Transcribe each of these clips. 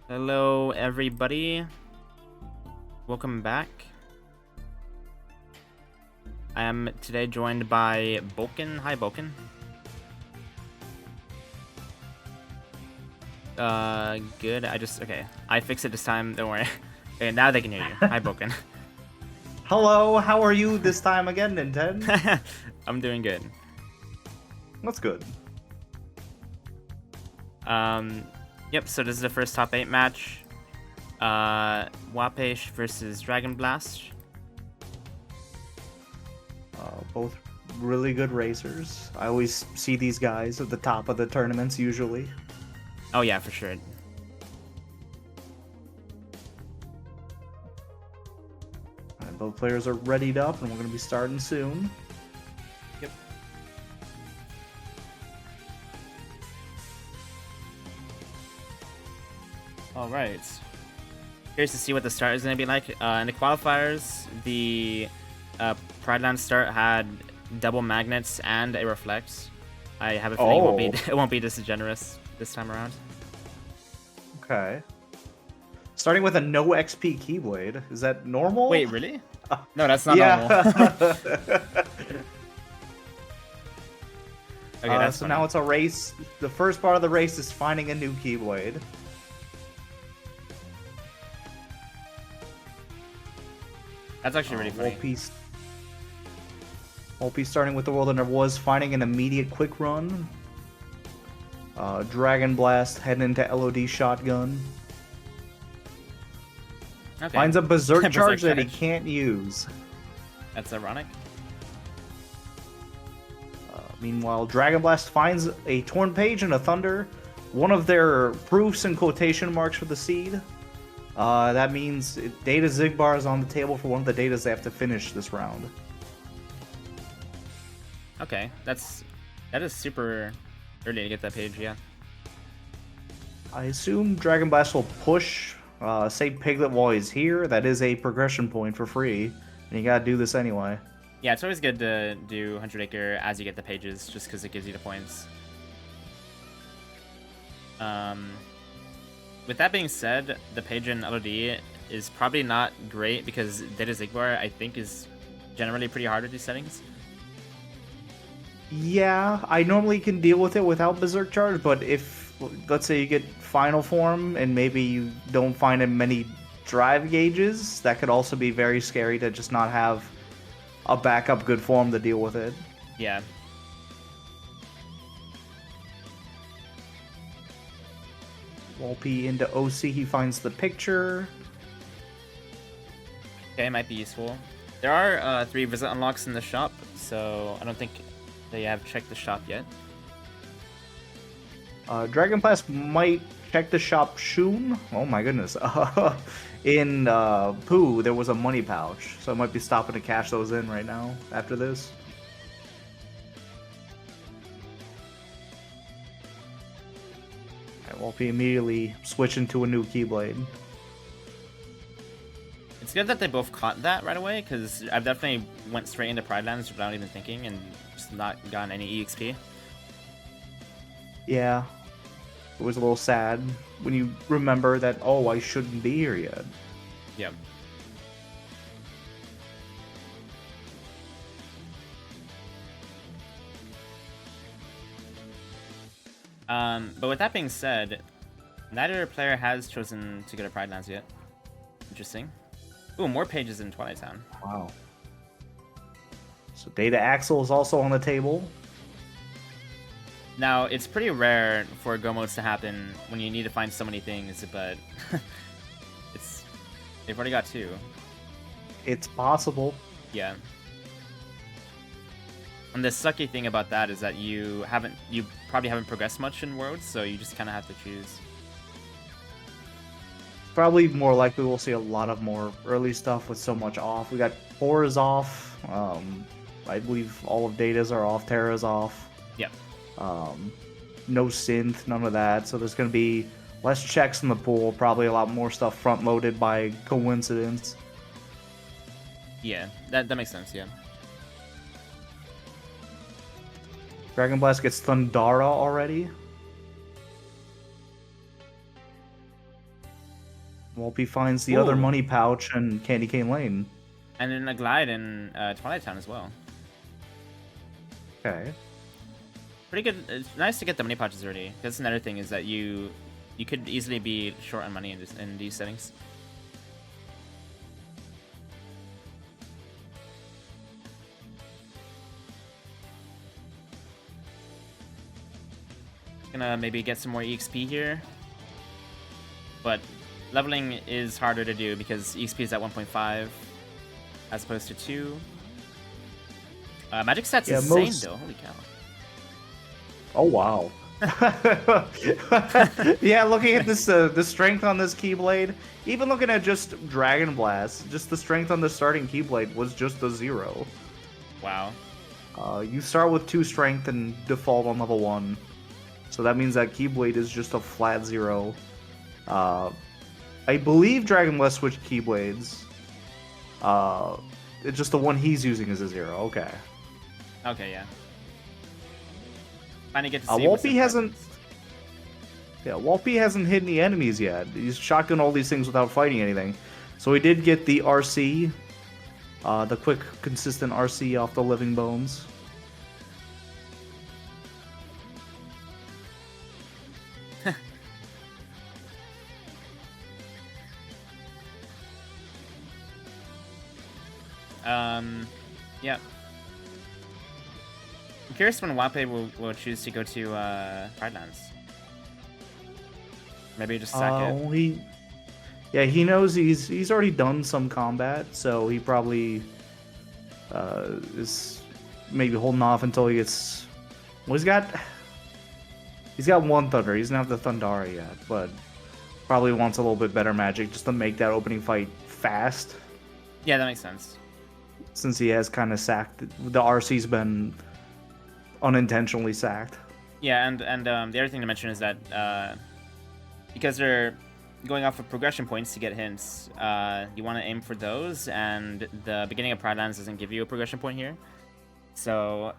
Hello, everybody. Welcome back. I am today joined by Bulkin. Hi, Bulkin. Good. Okay. I fixed it this time. Don't worry. Okay, now they can hear you. Hi, Bulkin. Hello, how are you this time again, Nintendo? I'm doing good. That's good. Yep. So this is the first top 8 match. Wallpesh versus DragonBlast. Both really good racers. I always see these guys at the top of the tournaments, usually. Oh yeah, for sure. And both players are readied up, and we're going to be starting soon. Yep. All right. Curious to see what the start is going to be like. In the qualifiers, the Prideland start had double magnets and a reflect. I have a feeling it won't be this generous this time around. Okay. Starting with a no XP Keyblade. Is that normal? Wait, really? No, that's not normal. Okay, that's so funny. now it's a race. The first part of the race is finding a new Keyblade. That's actually really funny. Wallpesh starting with the world and there was finding an immediate quick run. DragonBlast heading into LOD shotgun. Okay. Finds a berserk charge that he charge. can't use. That's ironic. Meanwhile, DragonBlast finds a torn page and a thunder. One of their proofs and quotation marks for the seed. That means Data Zigbar is on the table for one of the datas they have to finish this round. Okay, that is super early to get that page, yeah. I assume DragonBlast will push, say Piglet while he's here. That is a progression point for free, and you gotta do this anyway. Yeah, it's always good to do 100 Acre as you get the pages, just because it gives you the points. With that being said, the page in LOD is probably not great because Data Zigbar, I think, is generally pretty hard with these settings. Yeah, I normally can deal with it without Berserk Charge, but if, let's say you get Final Form and maybe you don't find many drive gauges, that could also be very scary to just not have a backup good form to deal with it. Yeah. Wallpesh into OC, he finds the picture. Okay, might be useful. There are 3 visit unlocks in the shop, so I don't think they have checked the shop yet. DragonBlast might check the shop soon. Oh my goodness. In Pooh, there was a money pouch, so I might be stopping to cash those in right now after this. I won't be immediately switching to a new Keyblade. It's good that they both caught that right away, because I've definitely went straight into Pridelands without even thinking and just not gotten any EXP. Yeah. It was a little sad when you remember that, oh, I shouldn't be here yet. Yep. But with that being said, neither player has chosen to go to Pridelands yet. Interesting. Ooh, more pages in Twilight Town. Wow. So Data Axle is also on the table. Now, it's pretty rare for go modes to happen when you need to find so many things, but they've already got 2. It's possible. Yeah. And the sucky thing about that is that you probably haven't progressed much in Worlds, so you just kind of have to choose. Probably more likely we'll see a lot of more early stuff with so much off. We got Horror's off. I believe all of Data's are off. Terra's off. Yep. No synth, none of that. So there's going to be less checks in the pool. Probably a lot more stuff front-loaded by coincidence. Yeah, that makes sense, yeah. DragonBlast gets Thundara already. Wallpesh finds the other Ooh. money pouch and Candy Cane Lane. And then a glide in Twilight Town as well. Okay. Pretty good. It's nice to get the money pouches already. That's another thing is that you could easily be short on money in these settings. Gonna maybe get some more EXP here, but leveling is harder to do because EXP is at 1.5 as opposed to 2. Magic stats Yeah, insane though. Holy cow! Oh wow. Yeah, looking at this, the strength on this Keyblade, even looking at just DragonBlast, just the strength on the starting Keyblade was just a 0. Wow. You start with 2 strength and default on level 1. So that means that Keyblade is just a flat 0. I believe DragonBlast switched Keyblades. It's just the one he's using is a 0. Okay. Okay, yeah. Finally get to see Wallpesh hasn't. Yeah, Wallpesh hasn't hit any enemies yet. He's shotgun all these things without fighting anything. So he did get the RC, the quick, consistent RC off the Living Bones. Yeah. I'm curious when Wallpesh will choose to go to Pridelands. Maybe just sack it. He knows he's already done some combat, so he probably is maybe holding off until he gets. Well, he's got one Thunder. He doesn't have the Thundara yet, but probably wants a little bit better magic just to make that opening fight fast. Yeah, that makes sense. Since he has kind of sacked, the RC's been unintentionally sacked. Yeah, and the other thing to mention is that because they're going off of progression points to get hints, you want to aim for those, and the beginning of Pridelands doesn't give you a progression point here, so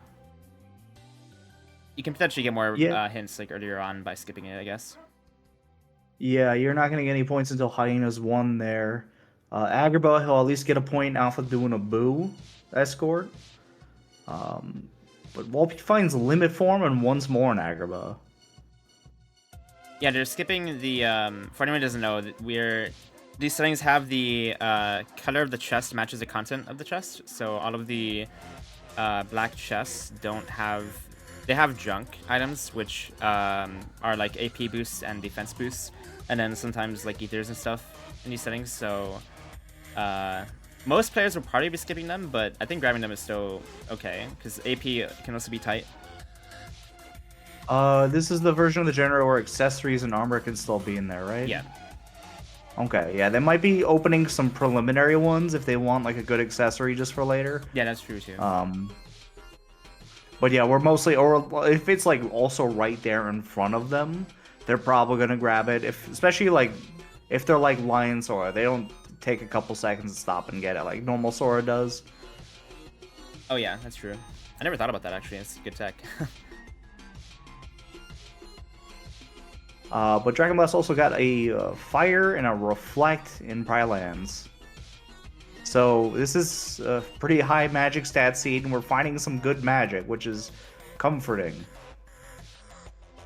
you can potentially get more hints like earlier on by skipping it, I guess. Yeah, you're not gonna get any points until Hyena's 1 there. Agrabah, he'll at least get a point out for doing a Boo escort. But Wallpesh finds Limit Form and once more in Agrabah. Yeah, they're skipping the, for anyone who doesn't know, these settings have the color of the chest matches the content of the chest, so all of the black chests they have junk items, which are like AP boosts and defense boosts, and then sometimes like ethers and stuff in these settings, so most players will probably be skipping them, but I think grabbing them is still okay, because AP can also be tight. This is the version of the generator where accessories and armor can still be in there, right? Yeah. Okay, yeah, they might be opening some preliminary ones if they want like a good accessory just for later. Yeah, that's true too. But yeah, we're mostly, or if it's like also right there in front of them, they're probably gonna grab it. Especially like if they're like Lion Sora, they don't take a couple seconds to stop and get it like normal Sora does. Oh yeah, that's true. I never thought about that actually. It's good tech. But DragonBlast also got a Fire and a Reflect in Pridelands. So this is a pretty high magic stat seed, and we're finding some good magic, which is comforting.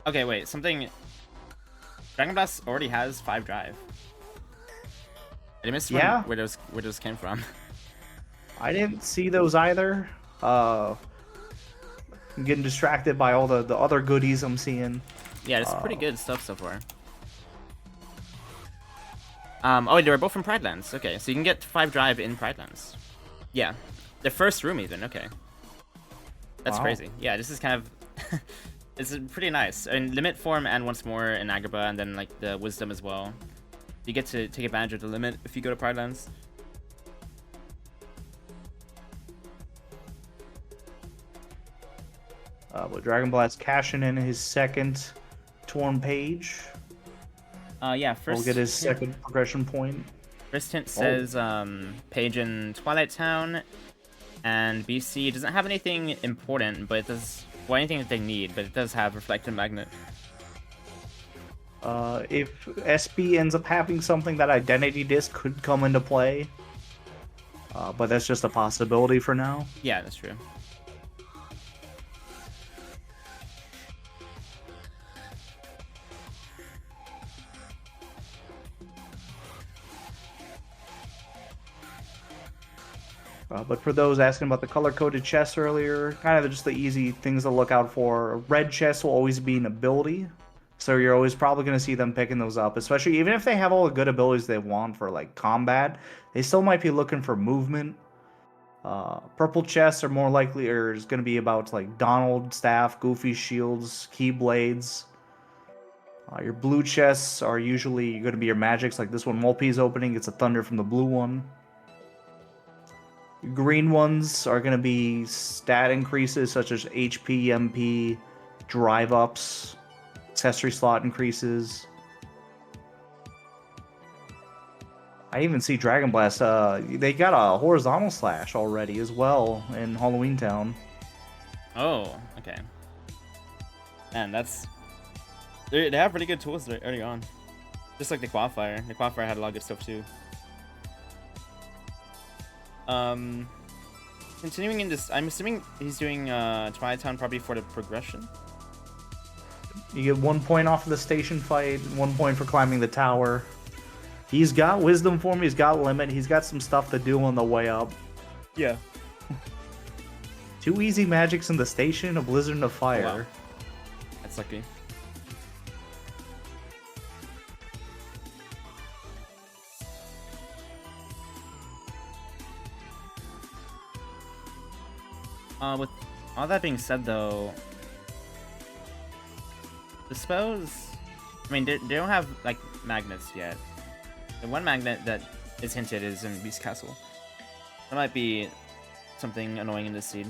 Okay, wait, something... DragonBlast already has 5 drive. I missed where those came from. I didn't see those either. I'm getting distracted by all the other goodies I'm seeing. Yeah, it's pretty good stuff so far. Oh, they were both from Pridelands. Okay, so you can get 5 drive in Pridelands. Yeah, the first room even. Okay, that's crazy. Yeah, this is kind of it's pretty nice. And limit form and once more in Agrabah, and then like the wisdom as well. You get to take advantage of the limit if you go to Pridelands. With DragonBlast cashing in his second Torn page. Yeah, first we'll get his second progression point. First hint says page in Twilight Town, and BC doesn't have anything important, but it does, well, anything that they need, but it does have Reflected Magnet. If SB ends up having something, that identity disc could come into play. But that's just a possibility for now. Yeah, that's true. But for those asking about the color-coded chests earlier, kind of just the easy things to look out for. Red chests will always be an ability, so you're always probably going to see them picking those up, especially even if they have all the good abilities they want for like combat, they still might be looking for movement. Purple chests are more likely, or is going to be about like Donald staff, Goofy shields, Keyblades. Your blue chests are usually going to be your magics, like this one Wallpesh opening. It's a thunder from the blue one. Green ones are going to be stat increases such as HP, MP, drive ups, accessory slot increases. I even see DragonBlast. They got a horizontal slash already as well in Halloween Town. Oh, okay. Man, that's... They have pretty good tools early on. Just like the Qualifier. The Qualifier had a lot of good stuff too. Continuing in this, I'm assuming he's doing Twilight Town probably for the progression. You get 1 point off of the station fight, 1 point for climbing the tower. He's got Wisdom form, he's got Limit, he's got some stuff to do on the way up. Yeah. 2 easy magics in the station, a blizzard and a fire. Oh, wow. That's lucky. With all that being said, though, I suppose, I mean, they don't have like magnets yet. The one magnet that is hinted is in Beast Castle. That might be something annoying in this seed.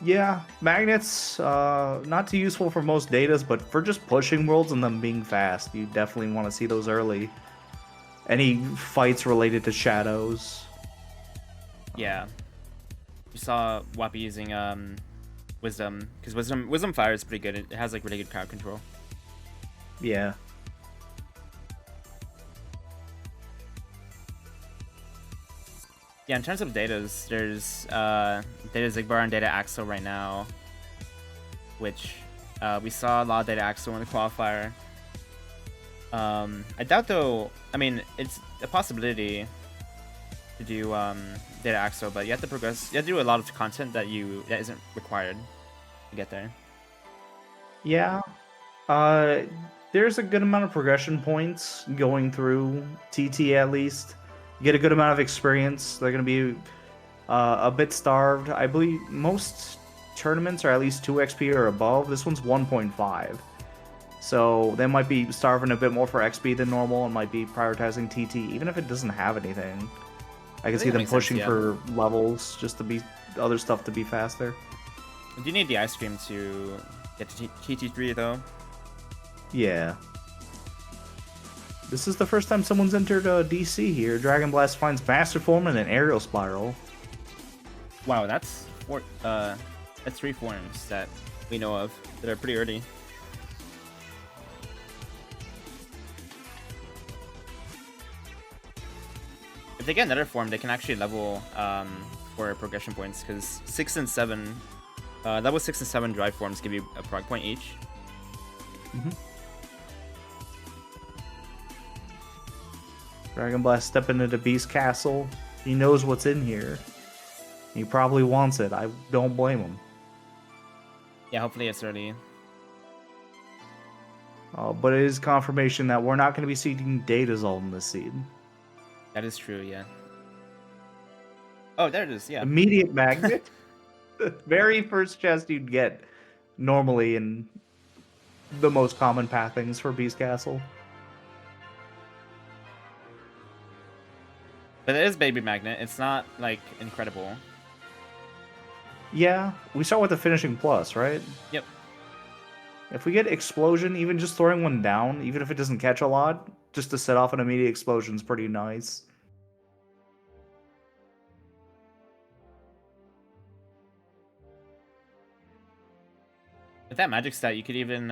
Yeah, magnets, not too useful for most datas, but for just pushing worlds and them being fast, you definitely want to see those early. Any fights related to shadows. Yeah. You saw Wappy using Wisdom, because Wisdom Fire is pretty good. It has like really good crowd control. Yeah. Yeah, in terms of datas, there's Data Zigbar and Data Axel right now, which we saw a lot of Data Axel in the Qualifier. I doubt though, I mean, it's a possibility to do Data Axel, but you have to progress, you have to do a lot of content that isn't required to get there. Yeah. There's a good amount of progression points going through TT at least. You get a good amount of experience. They're going to be a bit starved. I believe most tournaments are at least 2 XP or above. This one's 1.5. So they might be starving a bit more for XP than normal and might be prioritizing TT, even if it doesn't have anything. I can see them pushing for levels just to be other stuff to be faster. You do need the ice cream to get to TT3 though. Yeah. This is the first time someone's entered DC here. DragonBlast finds Master Form and an Aerial Spiral. Wow, that's 3 forms that we know of that are pretty early. If they get another form, they can actually level for progression points, because 6 and 7, level 6 and 7 drive forms give you a prog point each. Mm-hmm. DragonBlast stepping into Beast Castle. He knows what's in here. He probably wants it. I don't blame him. Yeah, hopefully it's early. But it is confirmation that we're not going to be seeding Datazol in this seed. That is true, yeah. Oh, there it is, yeah. Immediate magnet. The very first chest you'd get normally in the most common pathings for Beast Castle. But it is Baby Magnet. It's not, like, incredible. Yeah, we start with the finishing plus, right? Yep. If we get Explosion, even just throwing one down, even if it doesn't catch a lot, just to set off an immediate explosion is pretty nice. But that magic stat, you could even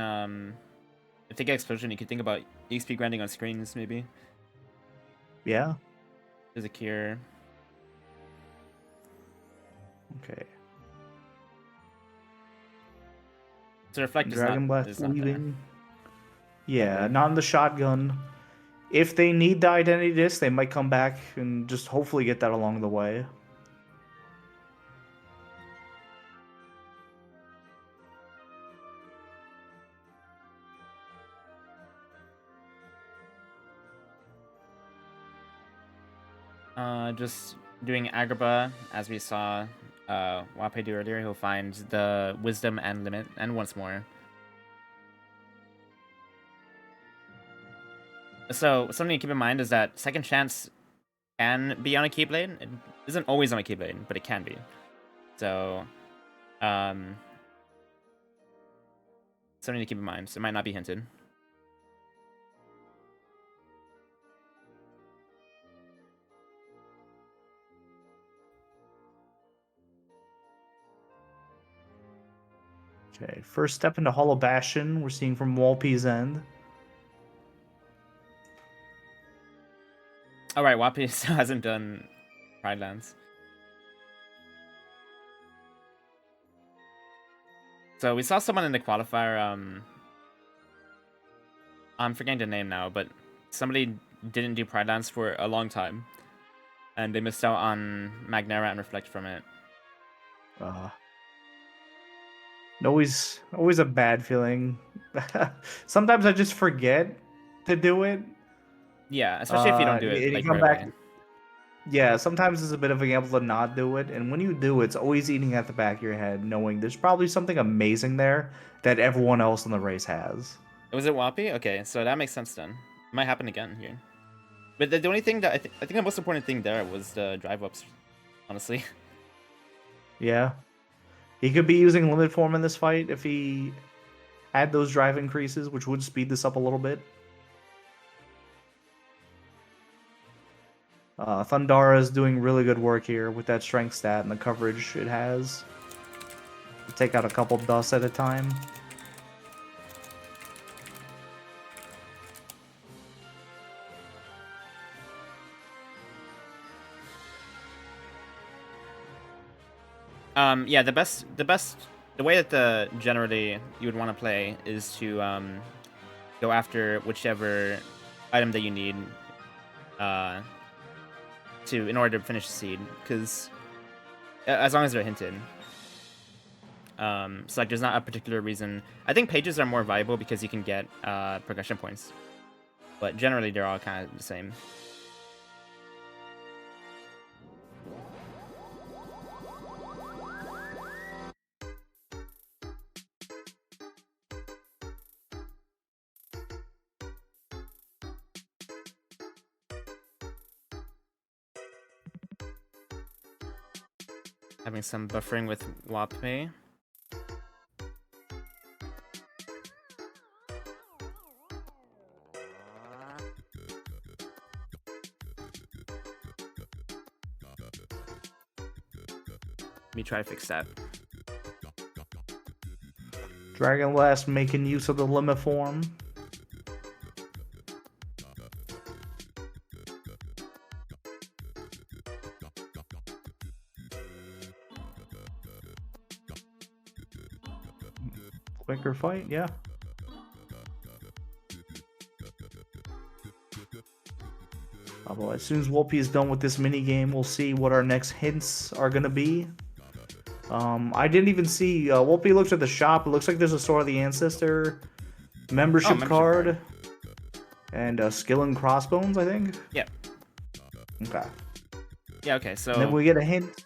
if they get explosion, you could think about EXP grinding on screens maybe. Yeah. There's a cure. Okay. So reflect is DragonBlast not there. leaving. Yeah, Okay. not in the shotgun. If they need the identity disc, they might come back and just hopefully get that along the way. Just doing Agrabah, as we saw Wallpesh do earlier. He'll find the Wisdom and Limit, and once more. So something to keep in mind is that Second Chance can be on a Keyblade. It isn't always on a Keyblade, but it can be. So, something to keep in mind. So it might not be hinted. Okay, first step into Hollow Bastion, we're seeing from Wallpesh's end. All right, Wallpesh still hasn't done Pride Lands. So we saw someone in the qualifier. I'm forgetting the name now, but somebody didn't do Pride Lands for a long time, and they missed out on Magnera and Reflect from it. Always a bad feeling. Sometimes I just forget to do it. Yeah, especially if you don't do it and like you come right back. away. Yeah, sometimes it's a bit of a gamble to not do it, and when you do, it's always eating at the back of your head, knowing there's probably something amazing there that everyone else in the race has. Was it Whoppy? Okay, so that makes sense then. It might happen again here. But the only thing that I think the most important thing there was the drive ups, honestly. Yeah. He could be using limit form in this fight if he had those drive increases, which would speed this up a little bit. Thundara is doing really good work here with that strength stat and the coverage it has. Take out a couple dusts at a time. Yeah, the way that generally you would want to play is to go after whichever item that you need in order to finish the seed, because as long as they're hinted. So like there's not a particular reason. I think pages are more valuable because you can get progression points, but generally they're all kind of the same. Having some buffering with Wapme. Let me try to fix that. DragonBlast making use of the limit form. Quicker fight, yeah. Although as soon as Whoopi is done with this mini game, we'll see what our next hints are gonna be. I didn't even see. Whoopi looked at the shop. It looks like there's a Sword of the Ancestor membership card and Skill and Crossbones, I think. Yep. Okay. Yeah. Okay. So and then we get a hint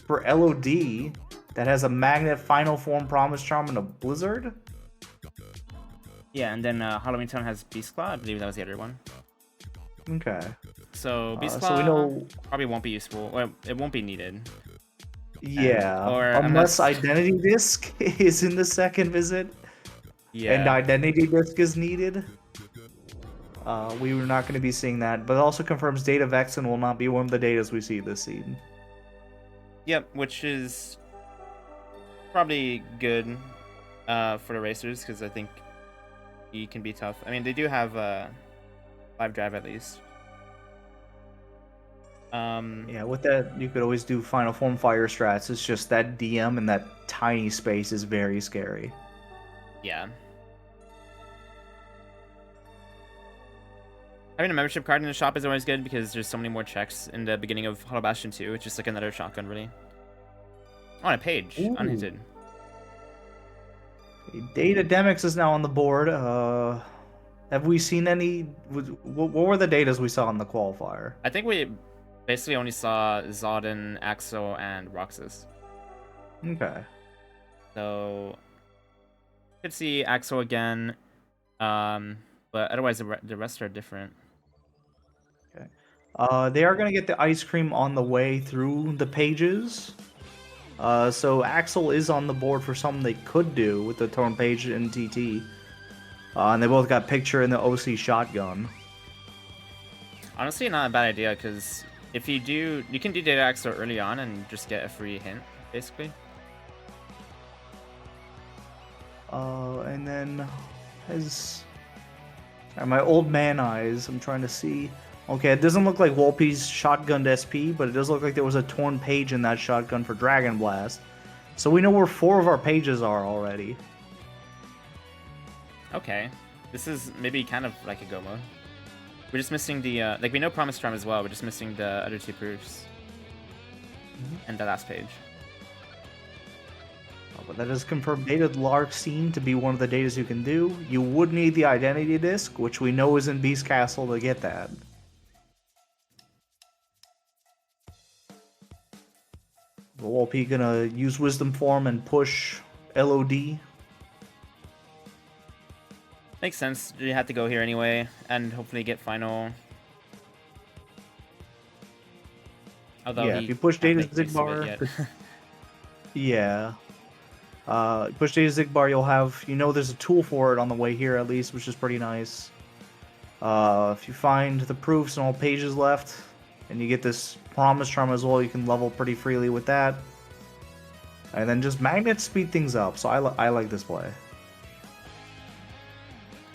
for LOD that has a Magnet, Final Form, Promise Charm, and a Blizzard. Yeah, and then Halloween Town has Beast Claw. I believe that was the other one. Okay. So Beast Claw so we know probably won't be useful. Or it won't be needed. Yeah. Or unless Identity Disc is in the second visit. Yeah. And Identity Disc is needed. We were not going to be seeing that, but it also confirms Data Vexen will not be one of the datas we see this seed. Yep, which is probably good. for the racers, because I think he can be tough. I mean, they do have 5 drive at least. Yeah, with that, you could always do Final Form fire strats. It's just that DM and that tiny space is very scary. Yeah. Having a membership card in the shop is always good because there's so many more checks in the beginning of Hollow Bastion 2. It's just like another shotgun, really. Oh, and a page. Ooh. Unhinted. Data Demix is now on the board. Have we seen any? What were the datas we saw in the qualifier? I think we basically only saw Zodin, Axel, and Roxas. Okay. So, could see Axel again, but otherwise the rest are different. Okay. They are gonna get the ice cream on the way through the pages. So Axel is on the board for something they could do with the Torn Page and TT. And they both got picture in the OC shotgun. Honestly, not a bad idea, because if you do, you can do Data Axel early on and just get a free hint, basically. And then my old man eyes, I'm trying to see. Okay, it doesn't look like Wallpesh shotgunned SP, but it does look like there was a Torn Page in that shotgun for DragonBlast. So we know where 4 of our pages are already. Okay. This is maybe kind of like a go mode. We're just missing the, like, we know Promise Charm as well, we're just missing the other 2 proofs. And the last page. But that is confirmed data Lark Scene to be one of the datas you can do. You would need the identity disc, which we know is in Beast Castle to get that. Wallpesh gonna use Wisdom Form and push LOD. Makes sense. You had to go here anyway, and hopefully get final. Although yeah, if you push Data Zigbar, yeah. Push Data Zigbar, you'll have, there's a tool for it on the way here at least, which is pretty nice. If you find the proofs and all pages left, and you get this Promise Charm as well, you can level pretty freely with that. And then just magnets speed things up, so I like this play.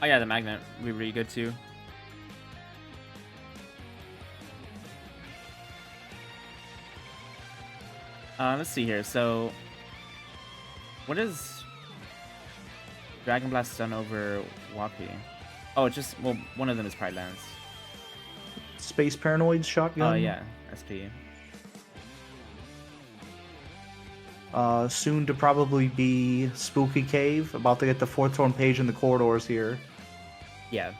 Oh yeah, the magnet would be really good too. Let's see here. So, what is DragonBlast done over Wapi? Oh, it's just, well, one of them is Pride Lance. Space Paranoid shotgun. Oh yeah, SP. Soon to probably be Spooky Cave. About to get the 4th Torn Page in the corridors here. Yeah.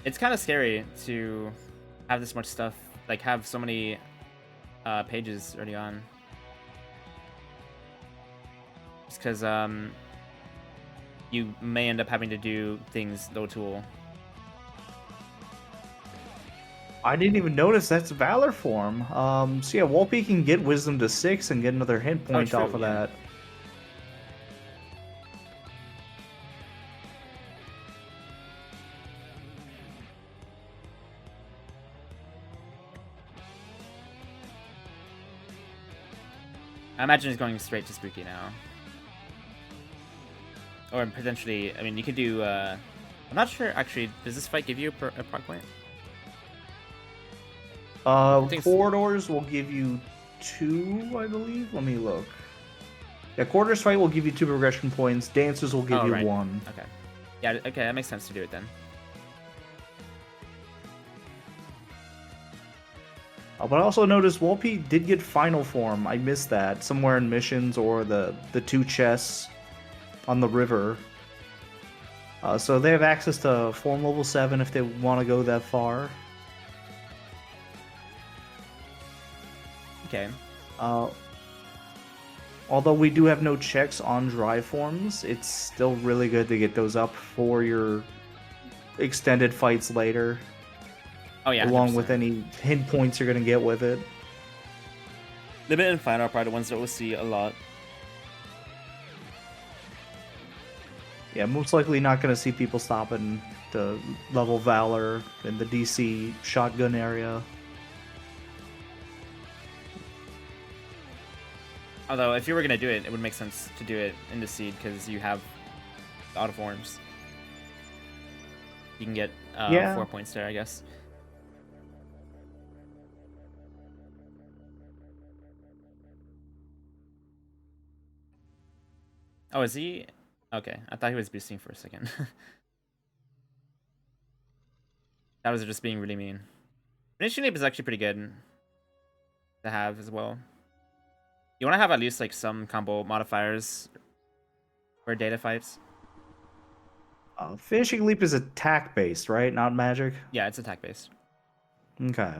It's kind of scary to have this much stuff, like have so many pages early on. Just because you may end up having to do things low tool. I didn't even notice that's Valor form. So yeah, Wallpesh can get Wisdom to 6 and get another hint point off of that. I imagine he's going straight to Spooky now. Or potentially, I mean, you could do, I'm not sure, actually, does this fight give you a proc point? Corridors will give you 2, I believe. Let me look. Yeah, Corridors fight will give you 2 progression points. Dancers will give you 1. Okay. Yeah, okay, that makes sense to do it then. But I also noticed Wallpesh did get final form. I missed that. Somewhere in missions or the 2 chests on the river. So they have access to form level 7 if they want to go that far. Okay. Although we do have no checks on dry forms, it's still really good to get those up for your extended fights later. Oh yeah, along 100%. with any hint points you're gonna get with it. Limit and final are probably the ones that we'll see a lot. Yeah, most likely not gonna see people stopping to level Valor in the DC shotgun area. Although, if you were gonna do it, it would make sense to do it in the seed because you have the auto forms. You can get Yeah. 4 points there, I guess. Oh, is he? Okay, I thought he was boosting for a second. That was just being really mean. Finishing Leap is actually pretty good to have as well. You want to have at least like some combo modifiers for data fights. Finishing Leap is attack based, right? Not magic. Yeah, it's attack based. Okay.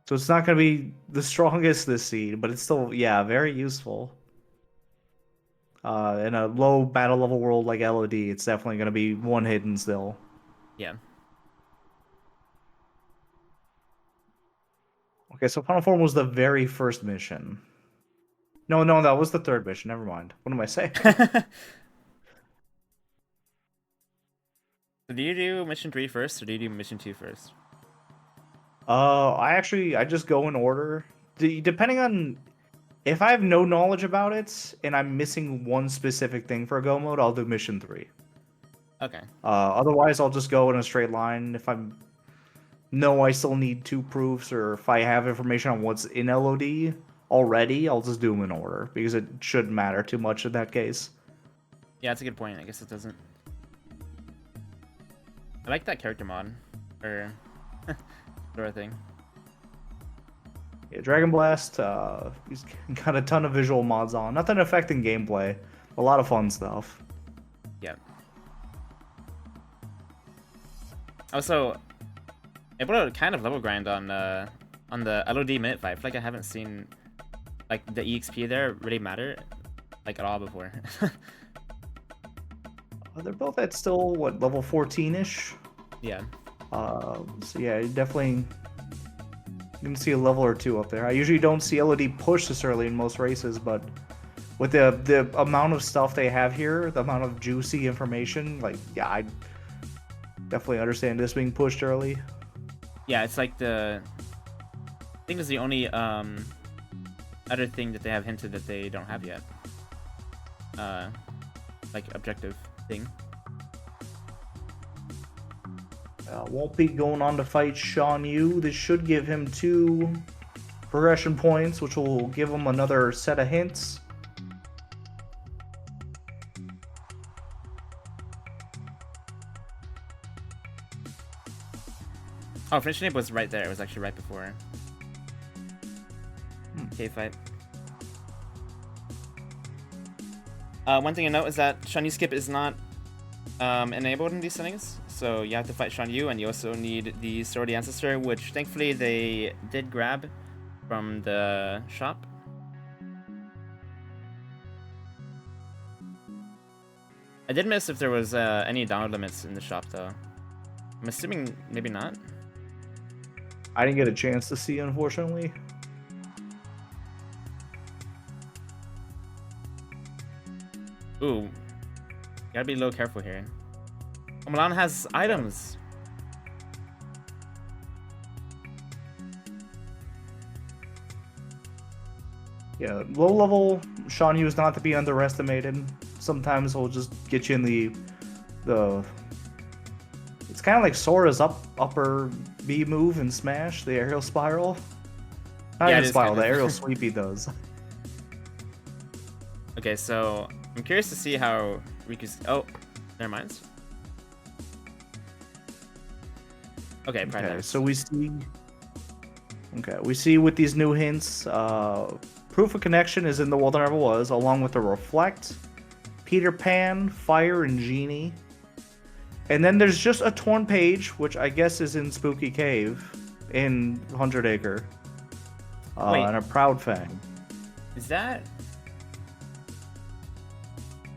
So it's not going to be the strongest this seed, but it's still, yeah, very useful. In a low battle level world like LOD, it's definitely going to be one hidden still. Yeah. Okay, so Final Form was the very first mission. No, that was the third mission. Never mind. What am I saying? So do you do mission 3 first, or do you do mission 2 first? I just go in order. Depending on if I have no knowledge about it and I'm missing one specific thing for a go mode, I'll do mission 3. Okay. Otherwise, I'll just go in a straight line. If I still need 2 proofs, or if I have information on what's in LOD already, I'll just do them in order because it shouldn't matter too much in that case. Yeah, that's a good point. I guess it doesn't. I like that character mod, or sort of thing. Yeah, DragonBlast, he's got a ton of visual mods on. Nothing affecting gameplay. A lot of fun stuff. Yeah. Also, able to kind of level grind on the LOD minute fight. I feel like I haven't seen like the EXP there really matter like at all before. They're both at still, what, level 14-ish? Yeah. So yeah, you definitely can see a level or 2 up there. I usually don't see LOD push this early in most races, but with the amount of stuff they have here, the amount of juicy information, like, yeah, I definitely understand this being pushed early. Yeah, it's like I think it's the only other thing that they have hinted that they don't have yet. Like objective thing. Wallpesh going on to fight Shan Yu. This should give him 2 progression points, which will give him another set of hints. Oh, finishing it was right there. It was actually right before K fight. One thing to note is that Shan Yu skip is not enabled in these settings, so you have to fight Shan Yu, and you also need the Sword of the Ancestor, which thankfully they did grab from the shop. I did miss if there was any download limits in the shop, though. I'm assuming maybe not. I didn't get a chance to see, unfortunately. Ooh. Gotta be a little careful here. Oh, Milan has items. Yeah, low level Shan Yu is not to be underestimated. Sometimes he'll just get you in the. It's kind of like Sora's upper B move in Smash, the aerial spiral. Not Yeah, even it is spiral, kind the of. aerial sweep he does. Okay, so I'm curious to see how Riku's. Oh, never mind. Okay, Pride Okay, Dance. so we see with these new hints, Proof of Connection is in the world that never was, along with the Reflect, Peter Pan, Fire, and Genie. And then there's just a torn page, which I guess is in Spooky Cave in 100 Acre. Wait. And a Proud Fang. Is that?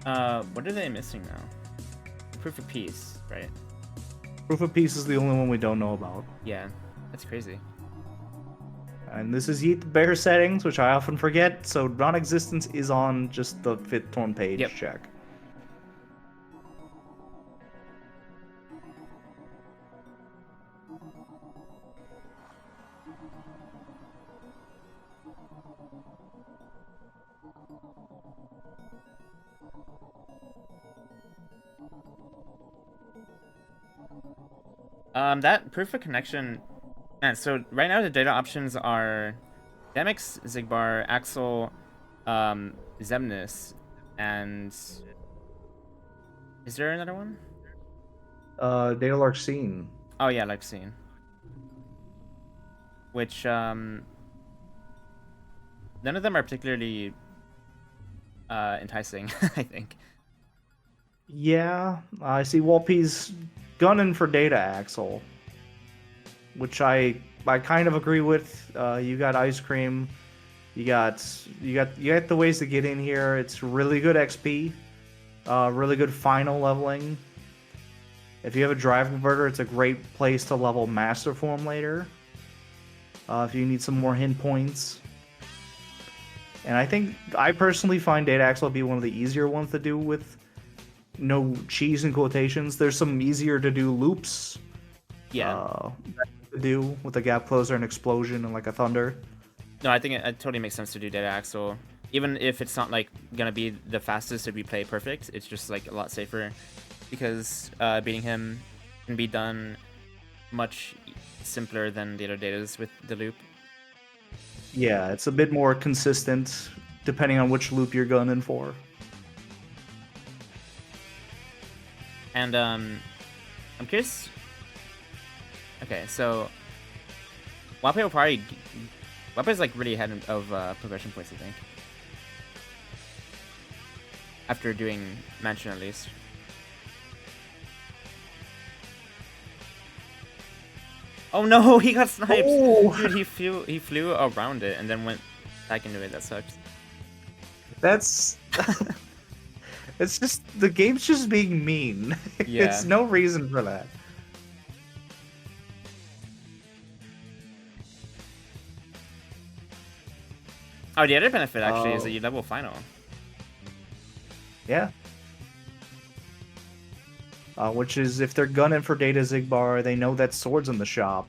What are they missing now? Proof of Peace, right? Proof of Peace is the only one we don't know about. Yeah, that's crazy. And this is Yeet the Bear settings, which I often forget, so non-existence is on just the 5th torn page check. That proof of connection. Man, so right now the data options are Demix, Zigbar, Axel, Zemnis, and is there another one? Data Larxene. Oh yeah, Lexine. Which none of them are particularly enticing, I think. Yeah, I see Wallpesh gunning for Data Axle, which I kind of agree with. You got Ice Cream, you got the ways to get in here. It's really good XP, really good final leveling. If you have a drive converter, it's a great place to level Master Form later. If you need some more hint points. And I personally find Data Axle to be one of the easier ones to do with no cheese in quotations. There's some easier to do loops Yeah. to do with a gap closer and explosion and like a thunder. No, I think it totally makes sense to do Data Axle. Even if it's not like gonna be the fastest to be play perfect, it's just like a lot safer because beating him can be done much simpler than the other datas with the loop. Yeah, it's a bit more consistent depending on which loop you're gunning for. And I'm curious. Okay, so Wallpesh will probably Wallpesh is like really ahead of progression points, I think. After doing Mansion at least. Oh no, he got sniped! Oh! Dude, he flew around it and then went back into it. That sucks. That's it's just the game's just being mean. Yeah. It's no reason for that. Oh, the other benefit actually is that you level final. Yeah. Which is if they're gunning for Data Zigbar, they know that sword's in the shop.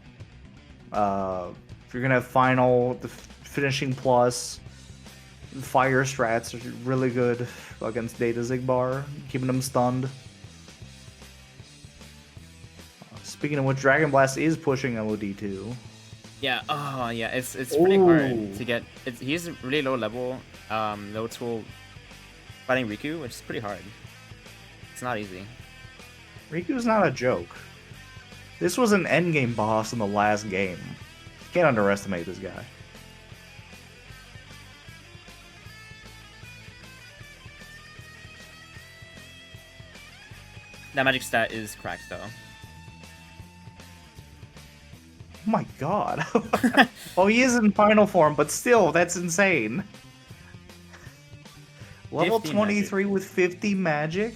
If you're gonna have final, the finishing plus, fire strats are really good against Data Zigbar, keeping them stunned. Speaking of which, DragonBlast is pushing LOD2. Yeah. Oh, yeah. It's pretty hard Ooh. to get. He's really low level, low tool fighting Riku, which is pretty hard. It's not easy. Riku's not a joke. This was an endgame boss in the last game. Can't underestimate this guy. That magic stat is cracked though. Oh my god. Oh, he is in final form, but still, that's insane. Level 23 magic. with 50 magic?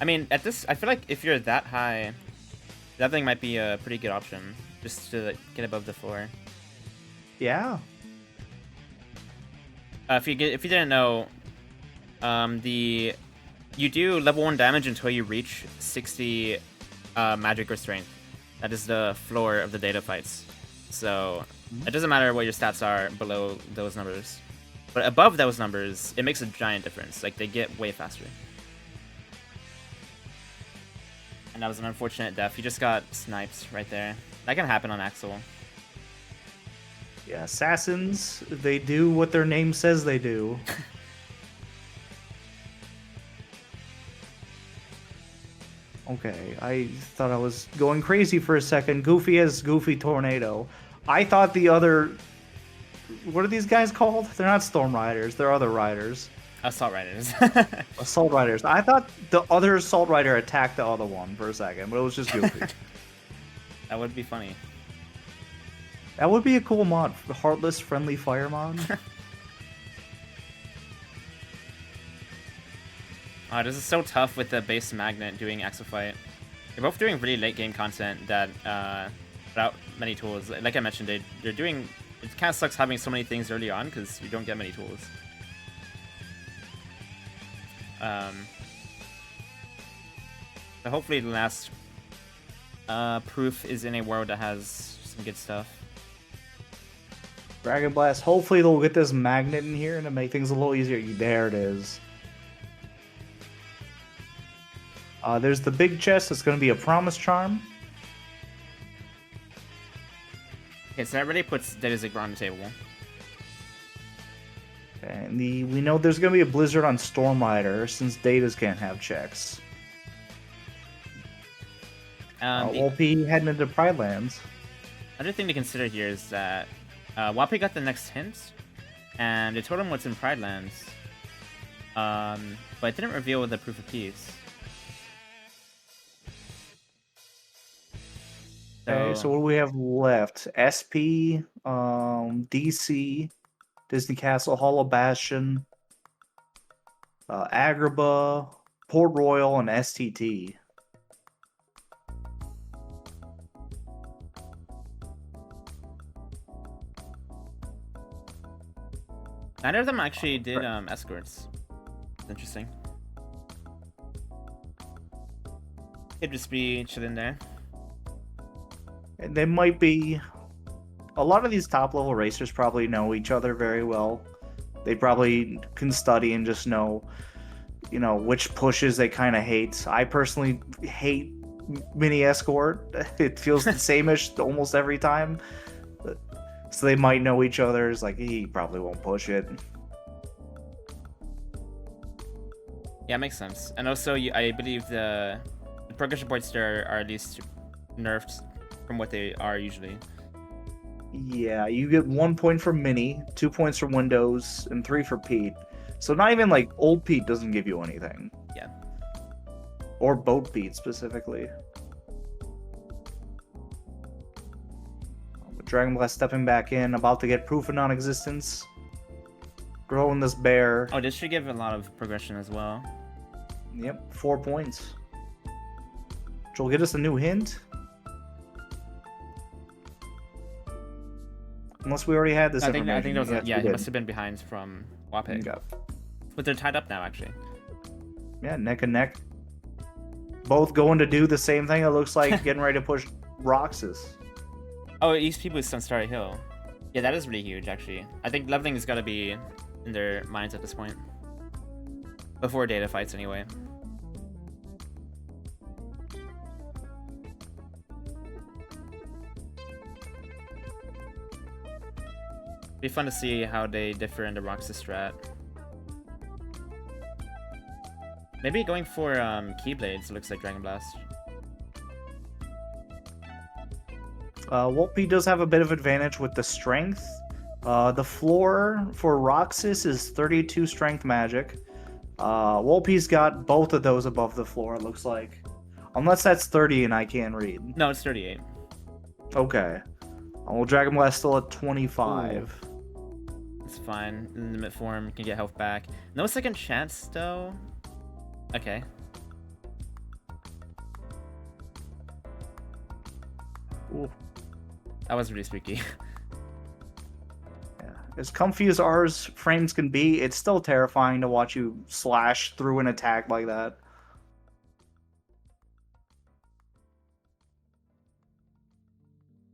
I mean, at this, I feel like if you're that high, that thing might be a pretty good option just to like, get above the floor. Yeah. If you didn't know, you do level 1 damage until you reach 60 magic or strength. That is the floor of the data fights. So it doesn't matter what your stats are below those numbers, but above those numbers, it makes a giant difference. Like they get way faster. And that was an unfortunate death. He just got sniped right there. That can happen on Axel. Yeah, assassins, they do what their name says they do. Okay, I thought I was going crazy for a second. Goofy has Goofy Tornado. I thought the other... What are these guys called? They're not Storm Riders, they're other riders. Assault Riders. Assault Riders. I thought the other Assault Rider attacked the other one for a second, but it was just Goofy. That would be funny. That would be a cool mod. The Heartless Friendly Fire mod. This is so tough with the base magnet doing Axel Fight. They're both doing really late game content that without many tools. Like I mentioned, they're doing. It kind of sucks having so many things early on because you don't get many tools. So hopefully the last proof is in a world that has some good stuff. DragonBlast. Hopefully they'll get this magnet in here and to make things a little easier. There it is. There's the big chest. It's going to be a promise charm. Okay, so that really puts Data Zigbar on the table. And we know there's going to be a blizzard on Storm Rider since Datas can't have checks. Wallpesh heading into Pride Lands. Other thing to consider here is that Wallpesh got the next hint, and it told him what's in Pride Lands, but it didn't reveal the proof of peace. Okay, so what do we have left? SP, DC, Disney Castle, Hollow Bastion, Agrabah, Port Royal, and STT. Neither of them actually did escorts. It's interesting. Could just be chilling there. And they might be... A lot of these top-level racers probably know each other very well. They probably can study and just know, you know, which pushes they kind of hate. I personally hate Mini Escort. It feels the same-ish almost every time. So they might know each other. It's like, he probably won't push it. Yeah, makes sense. And also, I believe the progression points there are at least nerfed from what they are usually. Yeah, you get 1 point for Mini, 2 points for Windows, and 3 for Pete. So not even like old Pete doesn't give you anything. Yeah. Or Boat Pete specifically. DragonBlast stepping back in, about to get proof of non-existence. Growing this bear. Oh, this should give a lot of progression as well. Yep, 4 points. Which will get us a new hint. Unless we already had this information. I think there was yes, yeah, he must have been behind from Wallpesh. Yeah. But they're tied up now, actually. Yeah, neck and neck. Both going to do the same thing, it looks like, getting ready to push Roxas. Oh, East people is Sunstarry Hill. Yeah, that is really huge, actually. I think leveling has got to be in their minds at this point. Before data fights, anyway. Be fun to see how they differ in the Roxas strat. Maybe going for Keyblades looks like DragonBlast. Wallpesh does have a bit of advantage with the strength. The floor for Roxas is 32 strength magic. Wallpesh's got both of those above the floor, it looks like. Unless that's 30 and I can't read. No, it's 38. Okay. Well, DragonBlast still at 25. Ooh. It's fine. In limit form, you can get health back. No second chance, though. Okay. Ooh. That was really spooky. Yeah. As comfy as ours frames can be, it's still terrifying to watch you slash through an attack like that.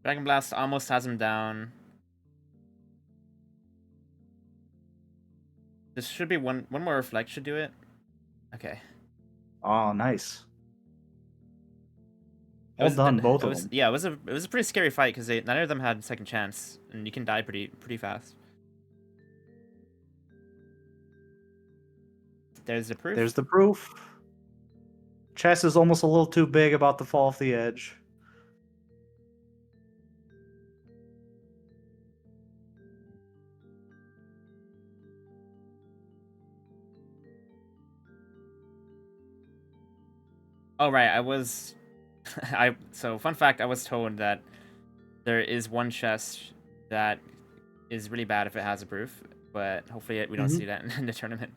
DragonBlast almost has him down. This should be one more reflect should do it. Okay. Oh, nice. Well done, both of them. Yeah, it was a pretty scary fight because neither of them had second chance, and you can die pretty fast. There's the proof. There's the proof. Chess is almost a little too big about to fall off the edge. Oh right, so fun fact, I was told that there is one chest that is really bad if it has a proof, but hopefully we don't see that in the tournament.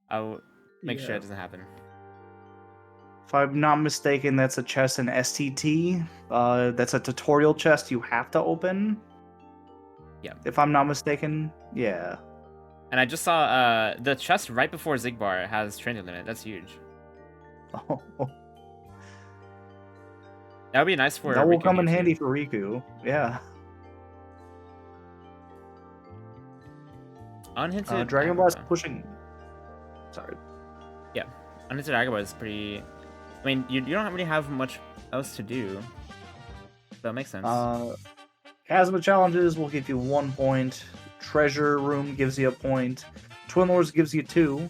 I'll make sure it doesn't happen. If I'm not mistaken, that's a chest in STT. That's a tutorial chest you have to open. Yeah. If I'm not mistaken, yeah. And I just saw the chest right before Zigbar has training limit. That's huge. Oh. That would be nice for that will Riku come in too. handy for Riku. Yeah. Unhinted DragonBlast Agrabah. pushing. Sorry. Yeah, Unhinted Agrabah is pretty I mean, you don't really have much else to do. That makes sense. Chasma challenges will give you 1 point. Treasure room gives you a point. Twin Lords gives you 2.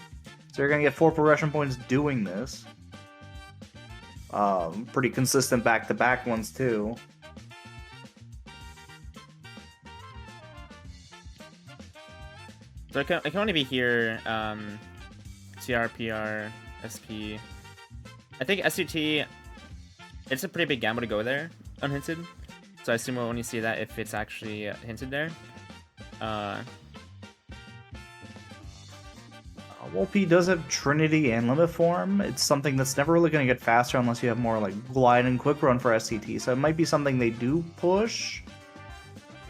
So you're gonna get 4 progression points doing this. Pretty consistent back-to-back ones too. So it can only be here, CR, PR, SP. I think SUT, it's a pretty big gamble to go there, unhinted. So I assume we'll only see that if it's actually hinted there. Wallpesh does have Trinity and Limit Form. It's something that's never really going to get faster unless you have more like Glide and Quick Run for SCT. So it might be something they do push.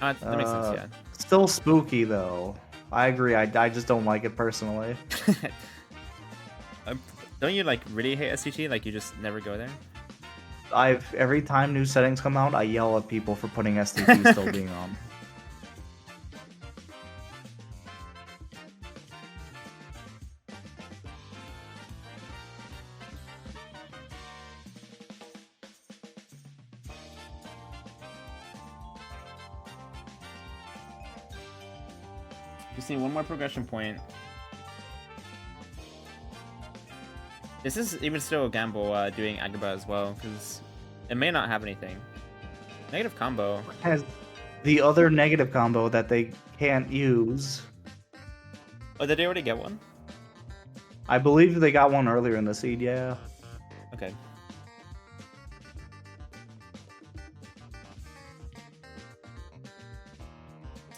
That makes sense, yeah. Still spooky though. I agree. I just don't like it personally. Don't you like really hate SCT? Like you just never go there? Every time new settings come out, I yell at people for putting SCT still being on. Just need one more progression point. This is even still a gamble doing Agrabah as well, because it may not have anything. Negative combo. Has the other negative combo that they can't use. Oh, did they already get one? I believe they got one earlier in the seed, yeah. Okay.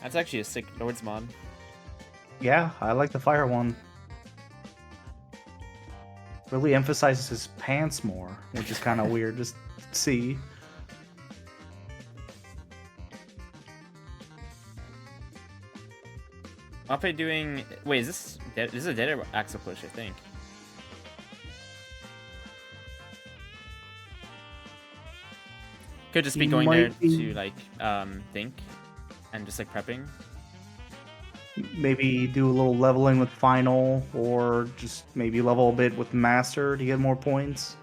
That's actually a sick Lord's mod. Yeah, I like the fire one. Really emphasizes his pants more, which is kind of weird to see. Wallpesh doing... Wait, is this... This is a dead axle push, I think. Could just be going there to, like, think. And just, like, prepping. Maybe do a little leveling with final, or just maybe level a bit with master to get more points.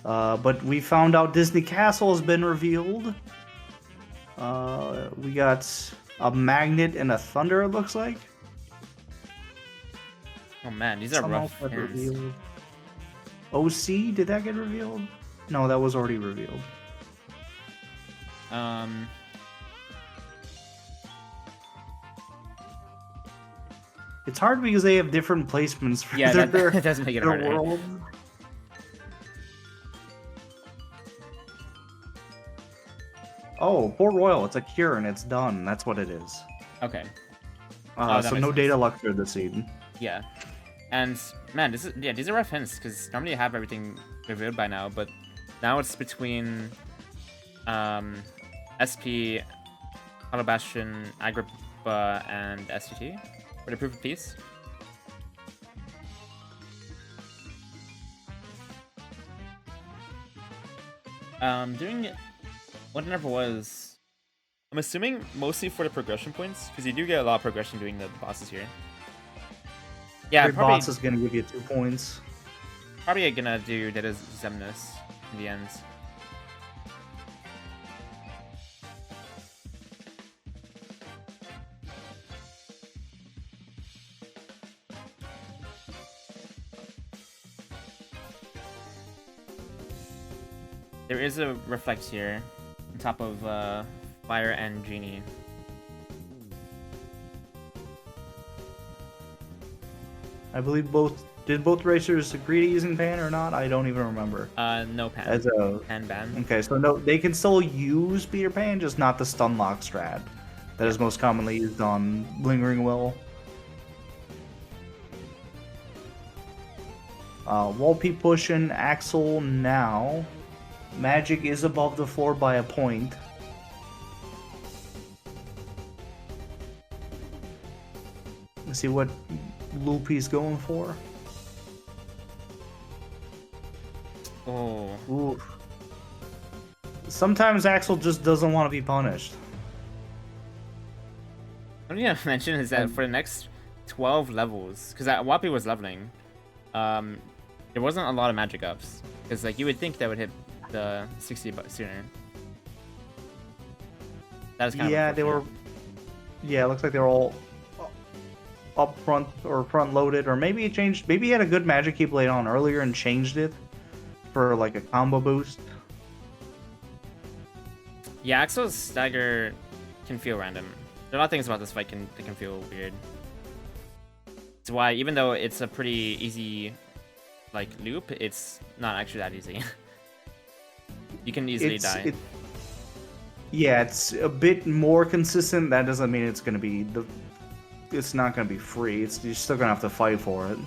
But we found out Disney Castle has been revealed. We got a magnet and a thunder, it looks like. Oh man, these are rough revealed. OC, did that get revealed? No, that was already revealed. It's hard because they have different placements for their, that doesn't make it their hard. world. Oh, Port Royal, it's a cure and it's done. That's what it is. Okay. So no data luxury this season. Yeah. And man, these are rough hints because normally you have everything revealed by now, but now it's between SP, Hollow Bastion, Agrippa, and SUT for the proof of peace. Doing whatever was, I'm assuming mostly for the progression points because you do get a lot of progression doing the bosses here. Yeah, every boss is gonna give you 2 points. Probably gonna do Data Zemnis in the end. There is a reflect here on top of Fire and Genie. I believe did both racers agree to using pan or not? I don't even remember. No pan. As a pan ban. Okay, so no, they can still use Peter Pan, just not the stun lock strat that is most commonly used on Lingering Will. Wallpesh pushing Axel now. Magic is above the floor by a point. Let's see what Loopy's going for. Oh. Ooh. Sometimes Axel just doesn't want to be punished. What I need to mention is that for the next 12 levels, because Wallpesh was leveling, There wasn't a lot of magic ups, because like you would think that would hit the 60 sooner. That was kind Yeah, of they were. Yeah, it looks like they were all up front or front loaded, or maybe it changed. Maybe he had a good magic key blade on earlier and changed it for like a combo boost. Yeah, Axel's stagger can feel random. There are a lot of things about this fight that can feel weird. That's why, even though it's a pretty easy like loop, it's not actually that easy. You can easily die. Yeah, it's a bit more consistent. That doesn't mean it's gonna be it's not gonna be free. You're still gonna have to fight for it.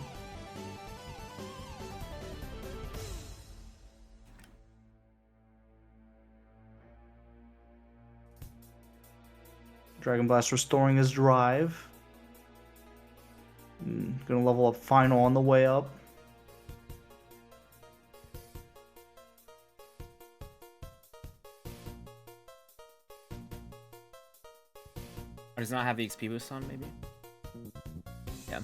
DragonBlast restoring his drive. Gonna level up final on the way up. Or does not have the XP boost on, maybe? Yeah.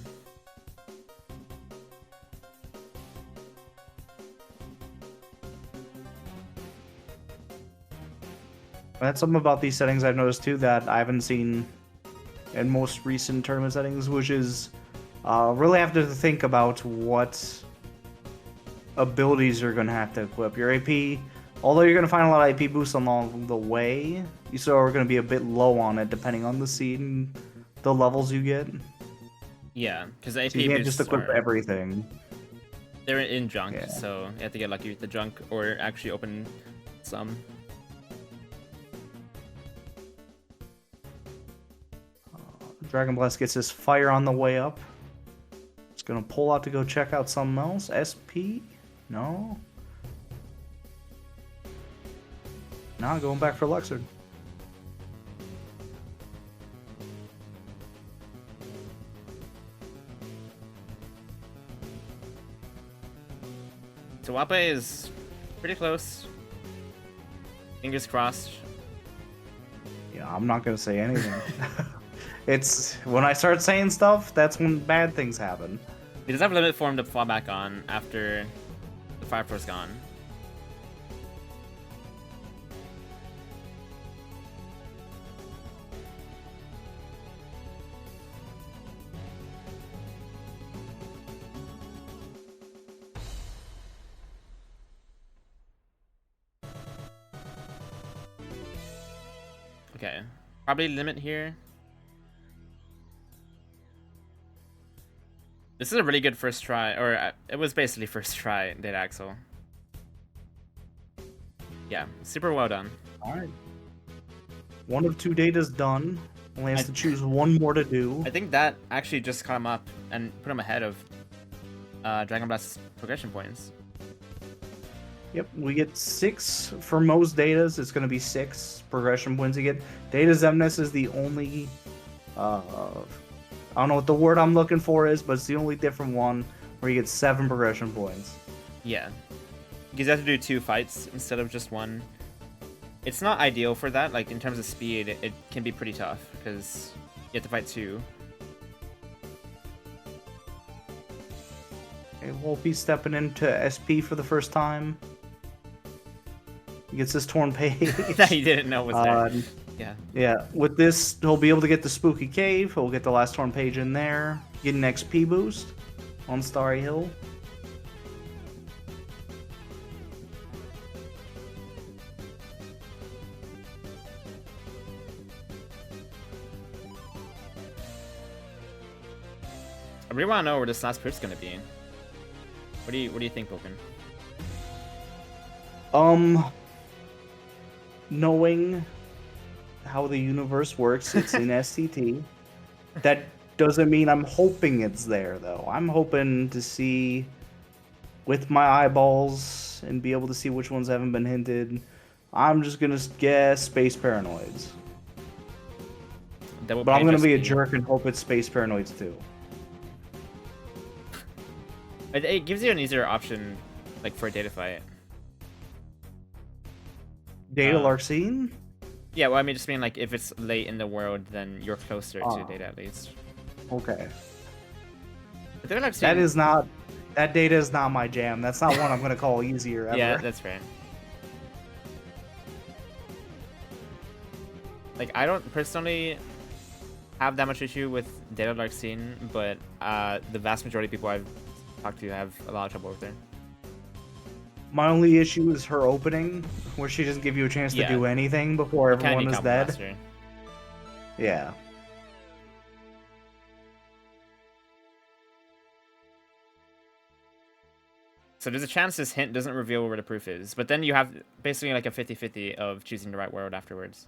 That's something about these settings I've noticed too that I haven't seen in most recent tournament settings, which is really have to think about what abilities you're going to have to equip. Your AP, although you're going to find a lot of AP boosts along the way, you still are going to be a bit low on it depending on the seed and the levels you get. Yeah, because AP so you can't just equip everything. They're in junk, so you have to get lucky with the junk or actually open some. DragonBlast gets his fire on the way up. It's gonna pull out to go check out something else. SP? No. Nah, going back for Luxord. So Wallpesh is pretty close. Fingers crossed. Yeah, I'm not gonna say anything. It's when I start saying stuff, that's when bad things happen. He does have limit form to fall back on after the Fire Force gone. Okay, probably limit here. This is a really good first try, or it was basically first try, Data Axel. Yeah, super well done. Alright. One of two data's done. Only has to choose one more to do. I think that actually just caught him up and put him ahead of DragonBlast's progression points. Yep, we get 6 for most datas. It's going to be 6 progression points you get. Data Zemnis is the only... I don't know what the word I'm looking for is, but it's the only different one where you get 7 progression points. Yeah. Because you have to do 2 fights instead of just 1. It's not ideal for that. Like, in terms of speed, it can be pretty tough because you have to fight 2. Okay, Wallpesh stepping into SP for the first time. He gets his torn page. That he didn't know was there. Yeah. Yeah, with this, he'll be able to get the Spooky Cave. He'll get the last torn page in there. Get an XP boost on Starry Hill. I really want to know where this last pit's gonna be. What do you think, Vulcan? Knowing how the universe works, it's in STT. That doesn't mean I'm hoping it's there, though. I'm hoping to see with my eyeballs and be able to see which ones haven't been hinted. I'm just gonna guess Space Paranoids. But I'm gonna be a jerk and hope it's Space Paranoids too. It gives you an easier option, like, for a data fight. Data Larcene? Yeah, well, I mean, just mean, like, if it's late in the world, then you're closer to data, at least. Okay. But Larcene... That That data is not my jam. That's not one I'm gonna call easier ever. Yeah, that's fair. Like, I don't personally have that much issue with Data Dark Scene, but the vast majority of people I've talked to have a lot of trouble with her. My only issue is her opening, where she doesn't give you a chance to do anything before everyone is dead. Blaster. Yeah. So there's a chance this hint doesn't reveal where the proof is, but then you have basically like a 50-50 of choosing the right word afterwards.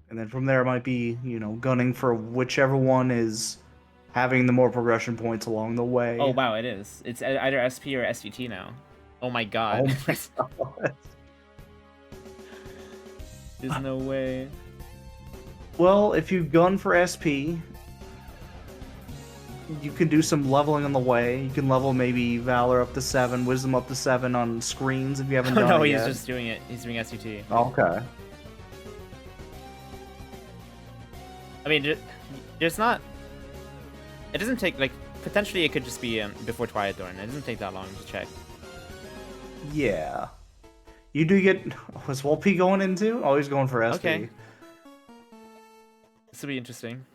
And then from there, it might be, you know, gunning for whichever one is having the more progression points along the way. Oh, wow, it is. It's either SP or SVT now. Oh my god. Oh my god. There's no way. Well, if you gun for SP, you can do some leveling on the way. You can level maybe Valor up to 7, Wisdom up to 7 on screens if you haven't done no, it yet. he's just doing it. He's doing SVT. Okay. I mean, there's not... It doesn't take, like, potentially it could just be before Twilight Thorn. It doesn't take that long to check. Yeah. You do get... Was Wallpesh going into? Oh, he's going for SP. Okay. This will be interesting.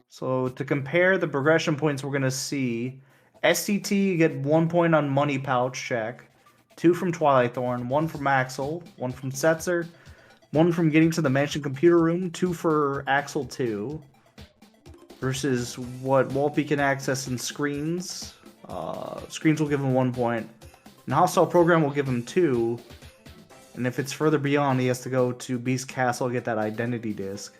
So to compare the progression points we're going to see, SCT, you get 1 point on Money Pouch check, 2 from Twilight Thorn, 1 from Axel, 1 from Setzer, 1 from getting to the mansion computer room, 2 for Axel 2, versus what Wallpesh can access in screens. Screens will give him 1 point, and Hostile Program will give him 2, and if it's further beyond, he has to go to Beast Castle, get that identity disc.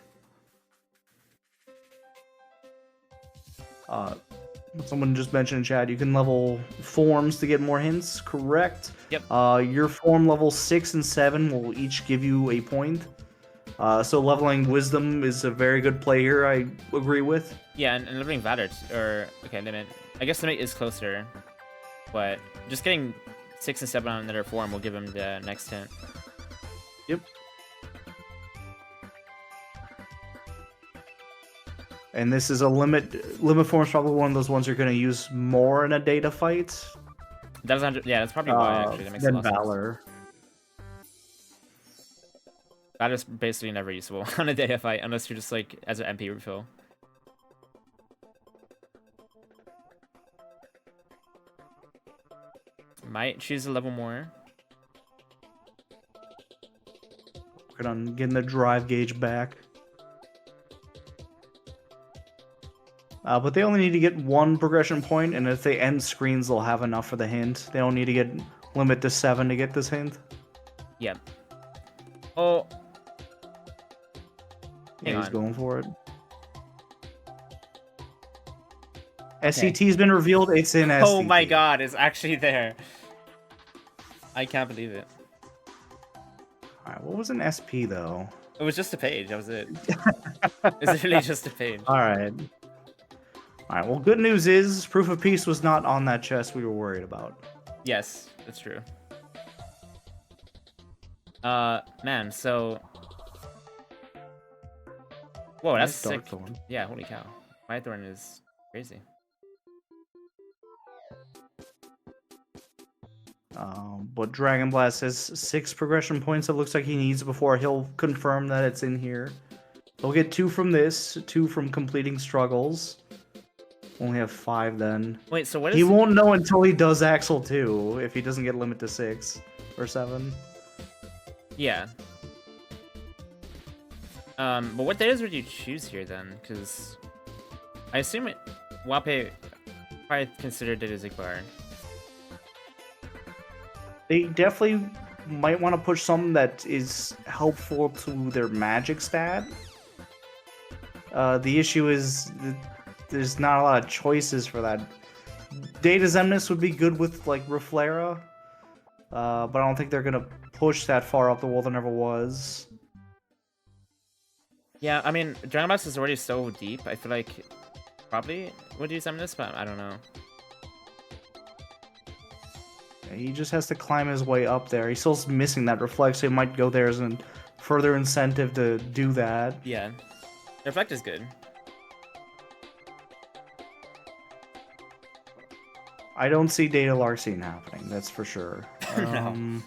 Someone just mentioned in chat, you can level forms to get more hints, correct? Yep. Your form level 6 and 7 will each give you a point. So leveling Wisdom is a very good play here, I agree with. Yeah, and leveling Valor, or... Okay, Limit. I guess Limit is closer, but just getting 6 and 7 on another form will give him the next hint. Yep. And this is a limit form is probably one of those ones you're going to use more in a data fight. That's yeah, that's probably why actually. That makes a lot of Valor. Sense. Valor's basically never useful on a data fight unless you're just like as an MP refill. Might choose a level more. Working on getting the drive gauge back. But they only need to get 1 progression point, and if they end screens, they'll have enough for the hint. They don't need to get limit to 7 to get this hint. Yep. Oh. Yeah, he's going for it. SCT's been revealed. It's in SCT. Oh my god, it's actually there. I can't believe it. Alright, what was an SP, though? It was just a page, that was it. It's really just a page. Alright. Alright, well, good news is Proof of Peace was not on that chest we were worried about. Yes, that's true. Man, so... Whoa, that's sick. Thorn. Yeah, holy cow. Thorn is crazy. But DragonBlast has 6 progression points it looks like he needs before he'll confirm that it's in here. He'll get 2 from this, 2 from completing struggles. Only have 5 then. Wait, so what is... He won't know until he does Axel 2, if he doesn't get limit to 6 or 7. Yeah. But what datas would you choose here then? Because I assume Wallpesh probably considered it as Igbar. They definitely might want to push something that is helpful to their magic stat. The issue is there's not a lot of choices for that. Data Zemnis would be good with like Reflera, but I don't think they're gonna push that far up the wall. There never was. Yeah, I mean, DragonBlast is already so deep. I feel like probably would use Zemnis, but I don't know. He just has to climb his way up there. He's still missing that reflect, so he might go there as a further incentive to do that. Yeah. Reflect is good. I don't see data Larcene happening. That's for sure. No.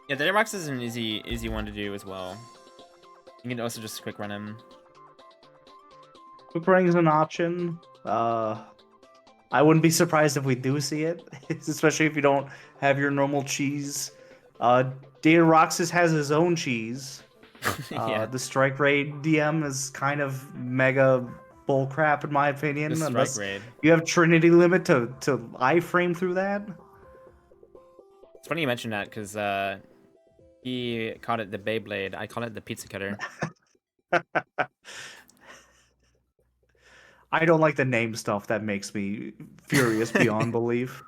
Yeah, the Rox is an easy one to do as well. You can also just quick run him. Quick running is an option. I wouldn't be surprised if we do see it, especially if you don't have your normal cheese. Data Roxas has his own cheese. Yeah. The strike rate DM is kind of mega bullcrap in my opinion. The strike Unless rate. you have Trinity limit to iframe through that. It's funny you mentioned that because he called it the Beyblade. I call it the pizza cutter. I don't like the name stuff. That makes me furious beyond belief.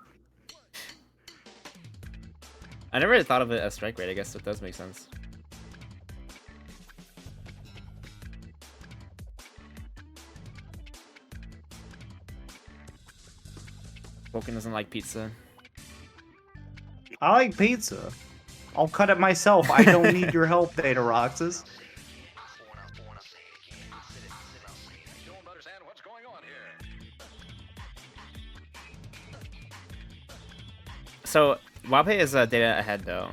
I never really thought of it as strike rate. I guess it does make sense. Vulcan doesn't like pizza. I like pizza. I'll cut it myself. I don't need your help, Data Roxas. So Wallpesh is data ahead though,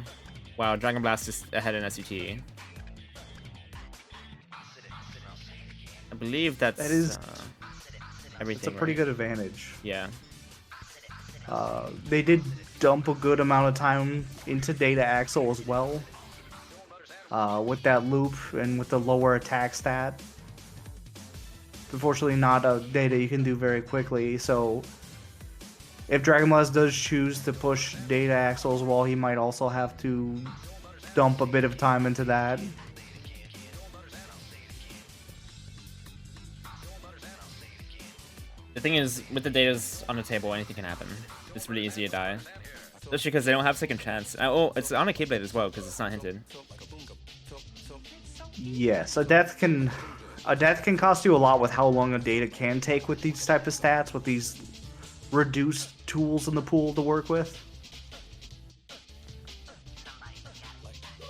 while DragonBlast is ahead in SUT. I believe that is everything. It's a pretty right? good advantage. Yeah. They did dump a good amount of time into Data Axle as well. With that loop and with the lower attack stat. Unfortunately, not a data you can do very quickly, so if DragonBlast does choose to push Data Axle as well, he might also have to dump a bit of time into that. The thing is, with the datas on the table, anything can happen. It's really easy to die. Especially because they don't have second chance. Oh, it's on a Keyblade as well, because it's not hinted. Yes, a death can cost you a lot with how long a data can take with these type of stats, with these reduced tools in the pool to work with.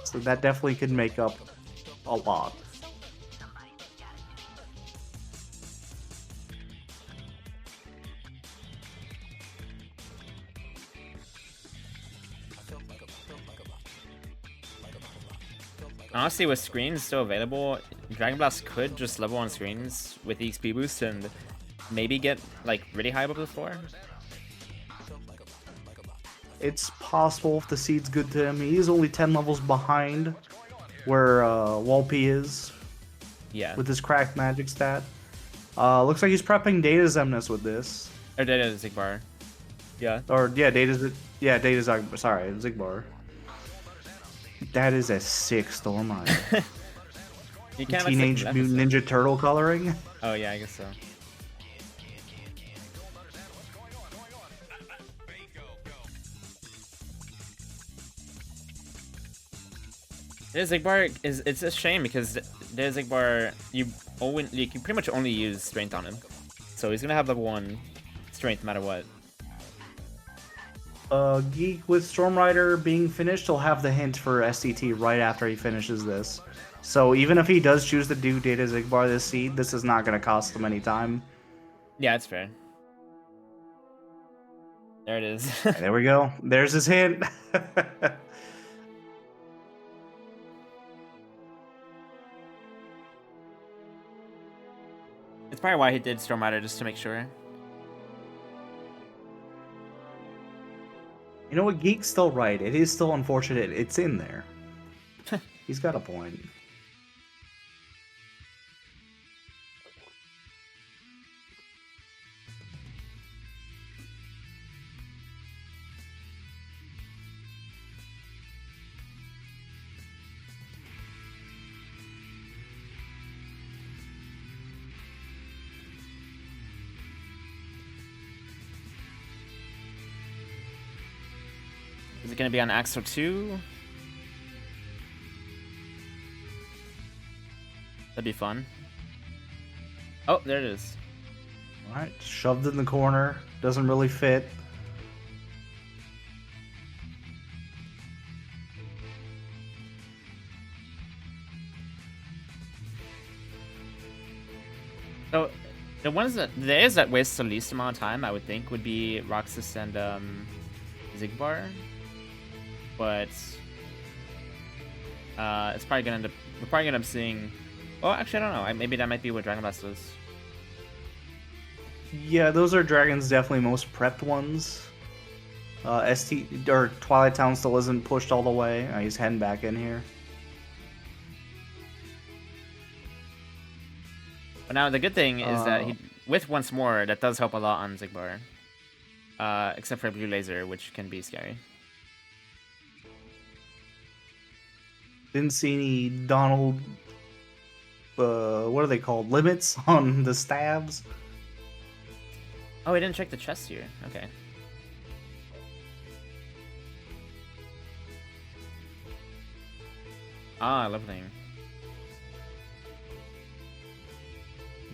So that definitely could make up a lot. Honestly, with screens still available, DragonBlast could just level on screens with the XP boost and maybe get like really high above the floor. It's possible if the seed's good to him. He is only 10 levels behind where Wallpesh is. Yeah. With his cracked magic stat. Looks like he's prepping Data Zemnis with this. Or Data Zigbar. Yeah. Or yeah, Data sorry, Zigbar. That is a sick Stormrider. You can't Teenage Mutant Ninja Turtle coloring. Oh yeah, I guess so. Data Zigbar it's a shame because Data Zigbar you pretty much only use strength on him, so he's gonna have level 1 strength no matter what. Geek with Stormrider being finished, he'll have the hint for STT right after he finishes this. So even if he does choose to do Data Zigbar this seed, this is not going to cost him any time. Yeah, it's fair. There it is. There we go. There's his hint. It's probably why he did Stormrider, just to make sure. You know what? Geek's still right. It is still unfortunate. It's in there. He's got a point. Is it going to be on Axel 2? That'd be fun. Oh, there it is. Alright, shoved in the corner. Doesn't really fit. So, the A's that waste the least amount of time, I would think, would be Roxas and Zigbar. But it's probably gonna end up. We're probably gonna end up seeing. Oh, actually, I don't know. Maybe that might be what DragonBlast is. Yeah, those are Dragon's definitely most prepped ones. ST or Twilight Town still isn't pushed all the way. He's heading back in here. But now the good thing is that he, with once more, that does help a lot on Zigbar. Except for Blue Laser, which can be scary. Didn't see any Donald. What are they called? Limits on the stabs. Oh, I didn't check the chest here. Okay. Ah, leveling.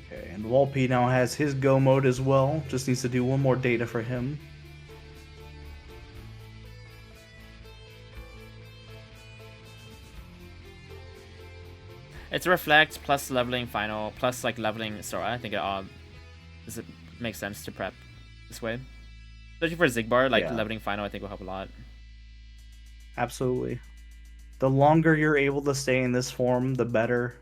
Okay, and Wallpesh now has his go mode as well. Just needs to do one more data for him. It's Reflect plus leveling final plus like leveling Sora. I think it all makes sense to prep this way. Especially for Zigbar, like leveling final I think will help a lot. Absolutely. The longer you're able to stay in this form, the better.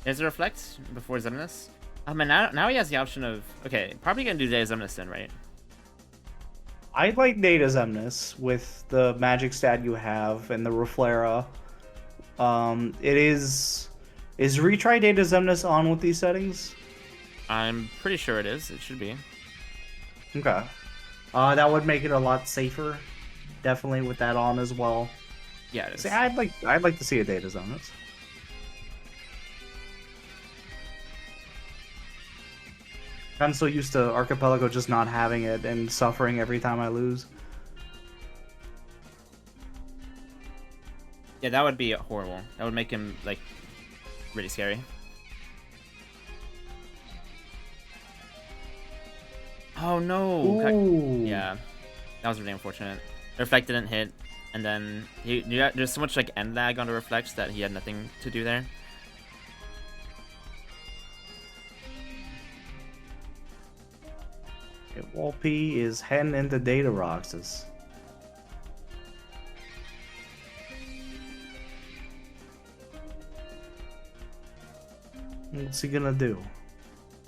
Is it Reflect before Zemnis? And now he has the option of... Okay, probably gonna do Day of Zemnis then, right? I like Data Zemnis with the magic stat you have and the Reflera. It is... Is retry Data Zemnis on with these settings? I'm pretty sure it is. It should be. Okay. That would make it a lot safer. Definitely with that on as well. Yeah, it is. See, I'd like to see a Data Zemnis. I'm so used to Archipelago just not having it and suffering every time I lose. Yeah, that would be horrible. That would make him, like, really scary. Oh, no! Ooh. Yeah, that was really unfortunate. The Reflect didn't hit, and then there's so much, like, end lag on the Reflects that he had nothing to do there. Wallpesh is heading into Data Roxas. What's he gonna do?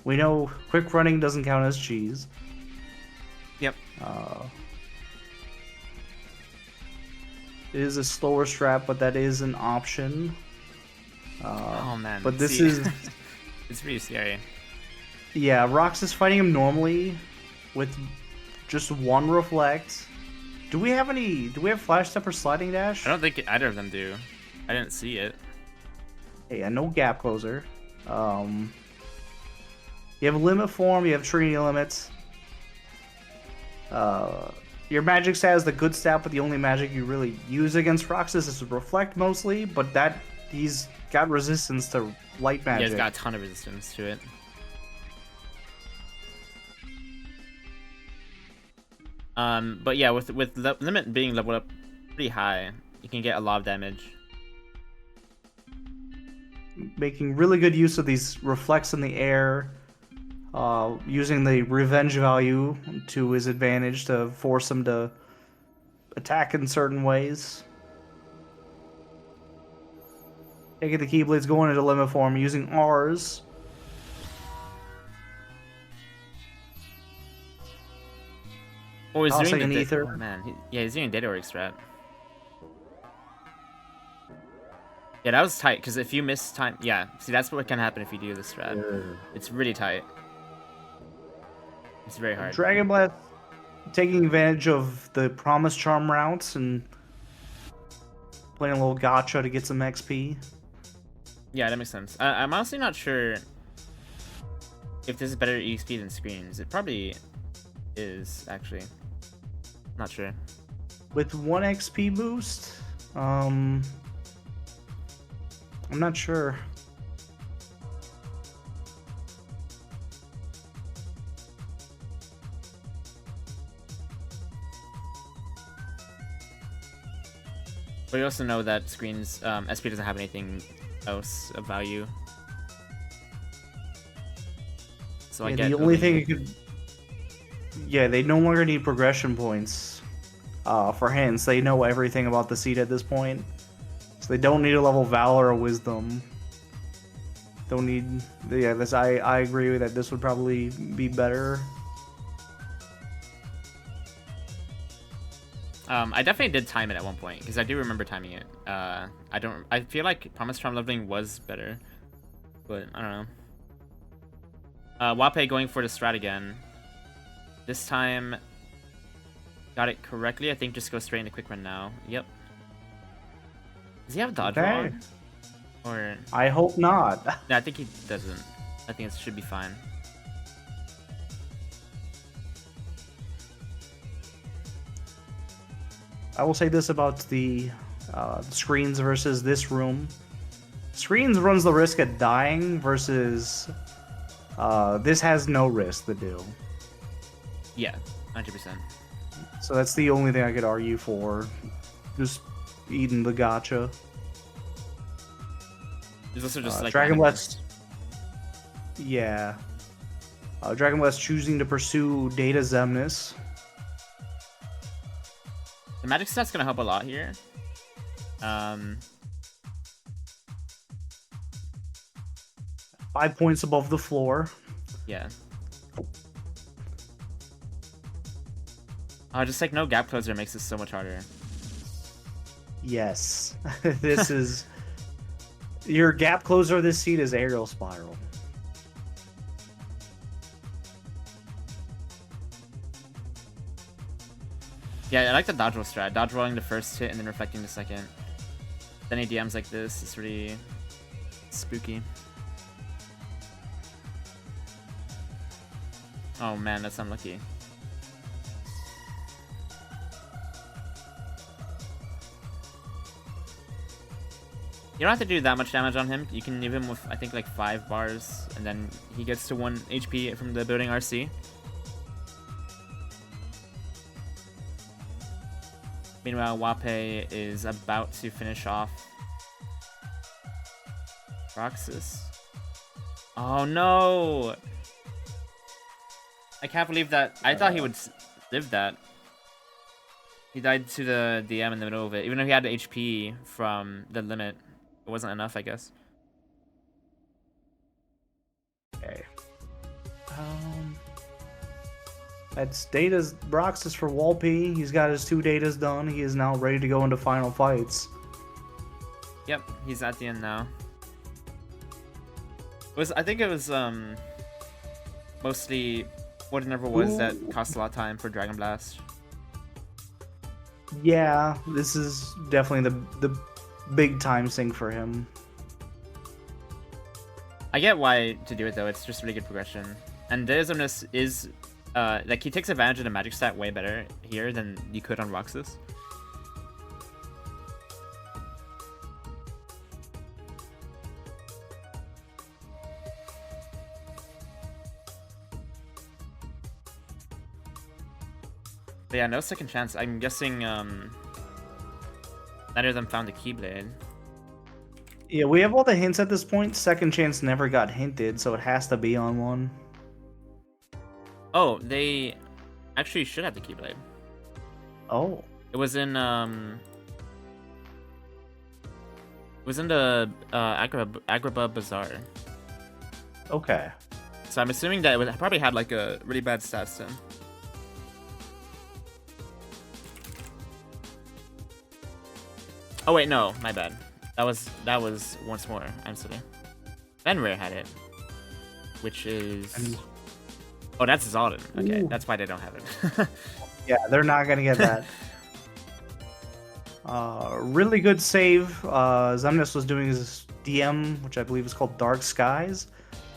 We know quick running doesn't count as cheese. Yep. It is a slower strat, but that is an option. Oh man. But this is... It's pretty scary. Yeah, Roxas fighting him normally with just one Reflect. Do we have Flash Step or Sliding Dash? I don't think either of them do. I didn't see it. Yeah, no Gap Closer. You have a Limit Form, you have Trinity Limits. Your magic stat is the good stat, but the only magic you really use against Roxas is Reflect mostly, but that he's got resistance to light magic. Yeah, he's got a ton of resistance to it. But yeah, with limit being leveled up pretty high, you can get a lot of damage. Making really good use of these reflects in the air, using the revenge value to his advantage to force him to attack in certain ways. Taking the Keyblades, going into limit form, using R's. Oh, he's Tossing doing an ether. Oh, man, yeah, he's doing Data Org strat. Yeah, that was tight, because if you miss time... Yeah, see, that's what can happen if you do this strat. Yeah. It's really tight. It's very hard. DragonBlast taking advantage of the Promise Charm routes and playing a little gotcha to get some XP. Yeah, that makes sense. I'm honestly not sure if this is better EXP than Screens. It probably is, actually. Not sure. With 1 XP boost, I'm not sure. But we also know that screens SP doesn't have anything else of value. So Yeah, I get the only thing Uli. it could. Yeah, they no longer need progression points for hints. They know everything about the seed at this point. So they don't need to level Valor or Wisdom. Don't need. Yeah, this I agree with that. This would probably be better. I definitely did time it at one point because I do remember timing it. I feel like Promise Charm leveling was better, but I don't know. Wape going for the strat again. This time, got it correctly. I think just go straight into quick run now. Yep. Does he have dodge roll? Or I hope not. no, I think he doesn't. I think it should be fine. I will say this about the screens versus this room. Screens runs the risk at dying versus this has no risk to do. Yeah, 100%. So that's the only thing I could argue for. Just eating the gacha. There's also just like DragonBlast. Yeah. DragonBlast choosing to pursue Data Zemnis. the magic stat's gonna help a lot here. 5 points above the floor. Yeah. Just like no gap closer makes this so much harder. Yes. This is... Your gap closer of this seed is Aerial Spiral. Yeah, I like the dodge roll strat. Dodge rolling the first hit and then reflecting the second. Then ADMs like this, it's really spooky. Oh man, that's unlucky. You don't have to do that much damage on him. You can leave him with, I think, like 5 bars, and then he gets to 1 HP from the building RC. Meanwhile, Wape is about to finish off Roxas. Oh no! I can't believe that. I thought he would live that. He died to the DM in the middle of it. Even though he had the HP from the limit, it wasn't enough, I guess. Okay. That's Data's Roxas for Wallpesh. He's got his 2 datas done. He is now ready to go into final fights. Yep, he's at the end now. I think it was mostly whatever was that cost a lot of time for DragonBlast. Yeah, this is definitely the big time sink for him. I get why to do it though. It's just really good progression, and Deismness is like he takes advantage of the magic stat way better here than you could on Roxas. But yeah, no second chance. I'm guessing neither of them found the Keyblade. Yeah, we have all the hints at this point. Second chance never got hinted, so it has to be on one. Oh, they actually should have the Keyblade. Oh. It was in the Agrabah Bazaar. Okay. So I'm assuming that it probably had like a really bad stats then. Oh wait, no, my bad. That was once more. I'm silly. Fenrir had it, which is oh, that's Zaldin. Okay, that's why they don't have it. Yeah, they're not gonna get that. Really good save. Zemnis was doing his DM, which I believe is called Dark Skies.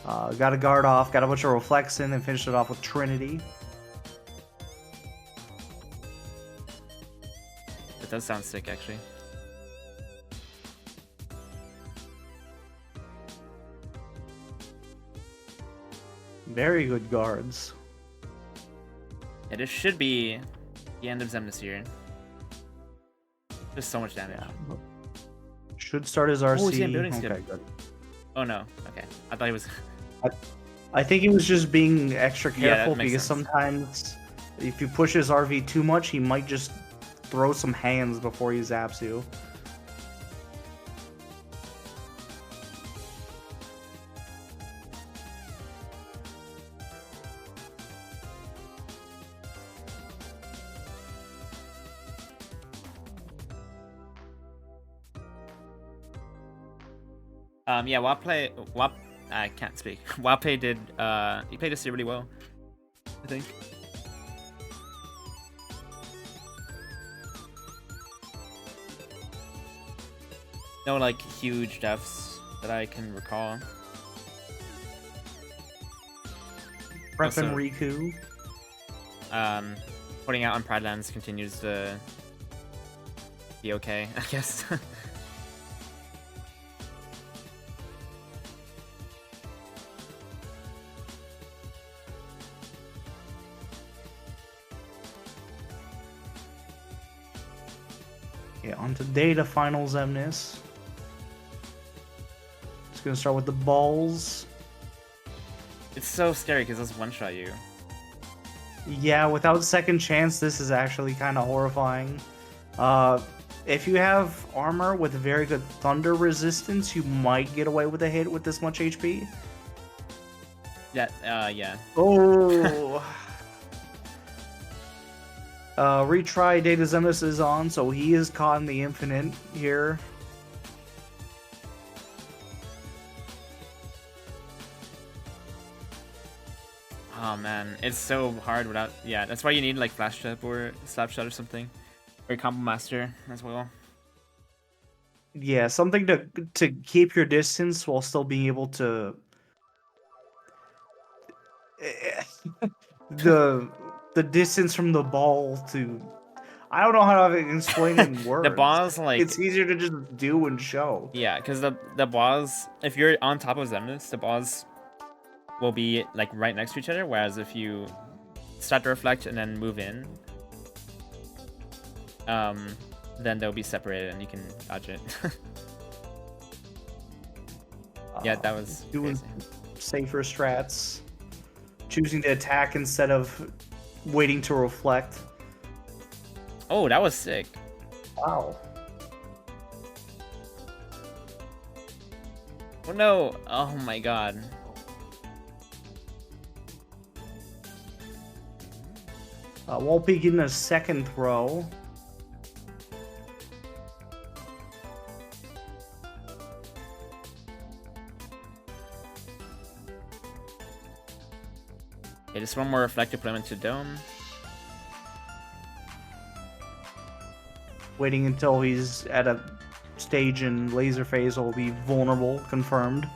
Got a guard off, got a bunch of reflects in, and finished it off with Trinity. It does sound sick, actually. Very good guards. Yeah, this should be the end of Xemnas here. Just so much damage. Yeah. Should start his RC. Oh, he's getting building okay, skip. good. Oh no. Okay. I thought he was. I think he was just being extra Yeah, that careful makes because sense. sometimes if you push his RV too much, he might just throw some hands before he zaps you. Yeah, I can't speak. Wallpesh did, he played this really well, I think. No, like, huge deaths that I can recall. Prep Also, and Riku. Putting out on Pride Lands continues to be okay, I guess. Yeah, on to data final Xemnas. Just gonna start with the balls. It's so scary because those one-shot you. Yeah, without second chance, this is actually kind of horrifying. If you have armor with very good thunder resistance, you might get away with a hit with this much HP. Yeah, yeah. Oh! Retry Data Xemnas is on, so he is caught in the infinite here. Oh man, it's so hard without. Yeah, that's why you need like Flash Trap or Slap Shot or something, or Combo Master as well. Yeah, something to keep your distance while still being able to. the distance from the ball to. I don't know how to explain it in words. The balls, like, it's easier to just do and show. Yeah, because the balls, if you're on top of Xemnas, the balls will be like right next to each other. Whereas if you start to reflect and then move in, then they'll be separated and you can dodge it. Yeah, that was doing crazy. safer strats, choosing to attack instead of waiting to reflect. Oh, that was sick. Wow. Oh no! Oh my god. Wallpesh getting a second throw. Okay, just one more reflective deployment to Dome. Waiting until he's at a stage in laser phase will be vulnerable, confirmed.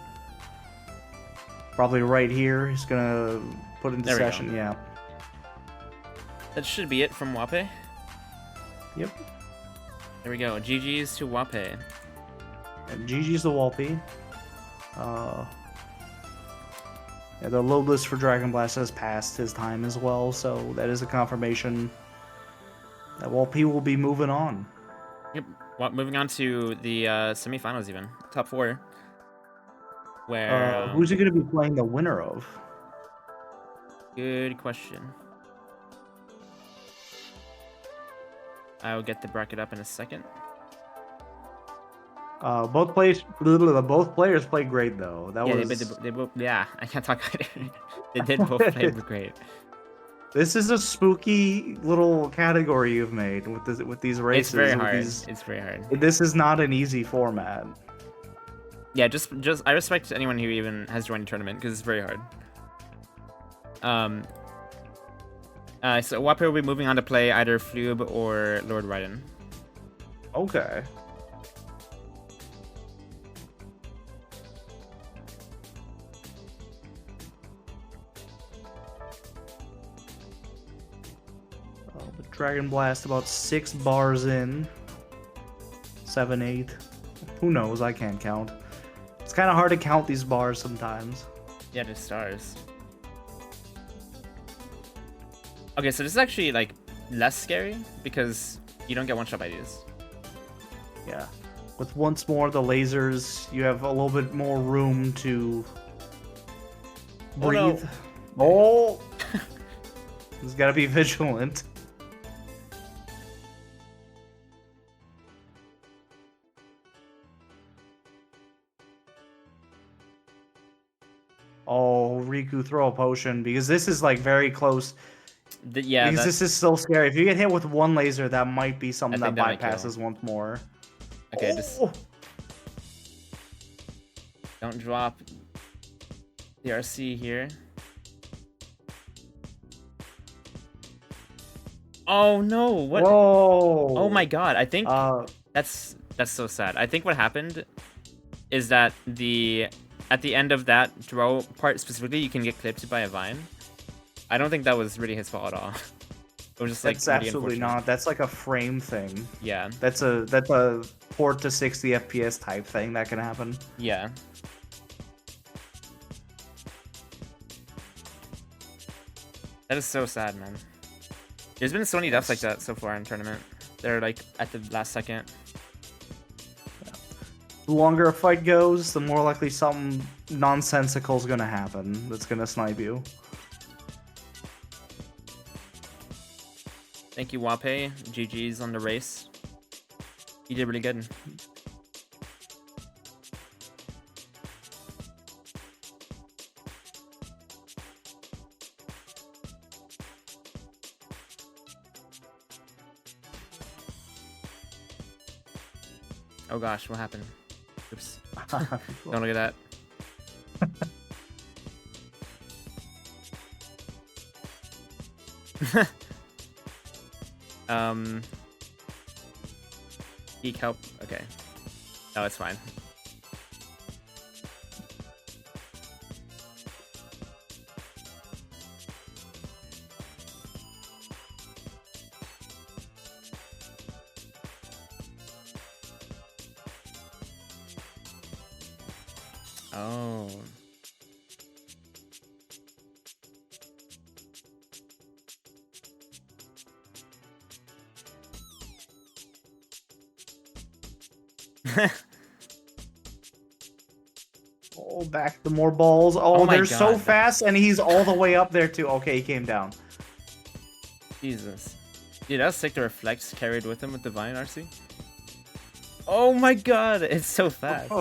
Probably right here. He's gonna put into There we session, go. yeah. That should be it from Wallpesh. Yep. There we go. GG's to Wallpesh. And GG's the Wallpesh. Yeah, the load list for DragonBlast has passed his time as well, so that is a confirmation that Wallpesh will be moving on. Yep. Well, moving on to the semifinals, even top 4. Where Who's he going to be playing the winner of? Good question. I'll get the bracket up in a second. Both players played great though. That Yeah, was. they both. Yeah, I can't talk either. They did both play great. This is a spooky little category you've made with these races. It's very hard. These... It's very hard. This is not an easy format. Yeah, just I respect anyone who even has joined the tournament because it's very hard. So Wallpesh will be moving on to play either Flube or Lord Raiden. Okay. DragonBlast about 6 bars in. 7, 8. Who knows? I can't count. It's kind of hard to count these bars sometimes. Yeah, the stars. Okay, so this is actually like less scary because you don't get one shot by these. Yeah. With once more the lasers, you have a little bit more room to breathe. Oh! He's gotta be vigilant. Oh, Riku, throw a potion, because this is like very close. Yeah, because this is still scary. If you get hit with one laser, that might be something that might bypasses kill. once more. Okay, just don't drop the RC here. Oh no! What? Whoa! Oh my god! I think that's so sad. I think what happened is that at the end of that throw part specifically, you can get clipped by a vine. I don't think that was really his fault at all. It was just like that's really absolutely not. That's like a frame thing. Yeah. That's a port to 60 FPS type thing that can happen. Yeah. That is so sad, man. There's been so many deaths like that so far in tournament. They're like at the last second. Yeah. The longer a fight goes, the more likely something nonsensical is gonna happen that's gonna snipe you. Thank you, Wallpesh. GG's on the race. You did really good. Oh gosh, what happened? Oops. Don't look at that. Geek help. Okay. No, it's fine. Oh. Oh, back to more balls. Oh, they're so fast, and he's all the way up there too. Okay, he came down. Jesus. Dude, that's sick. The reflects carried with him with the Vine RC. Oh my god, it's so fast.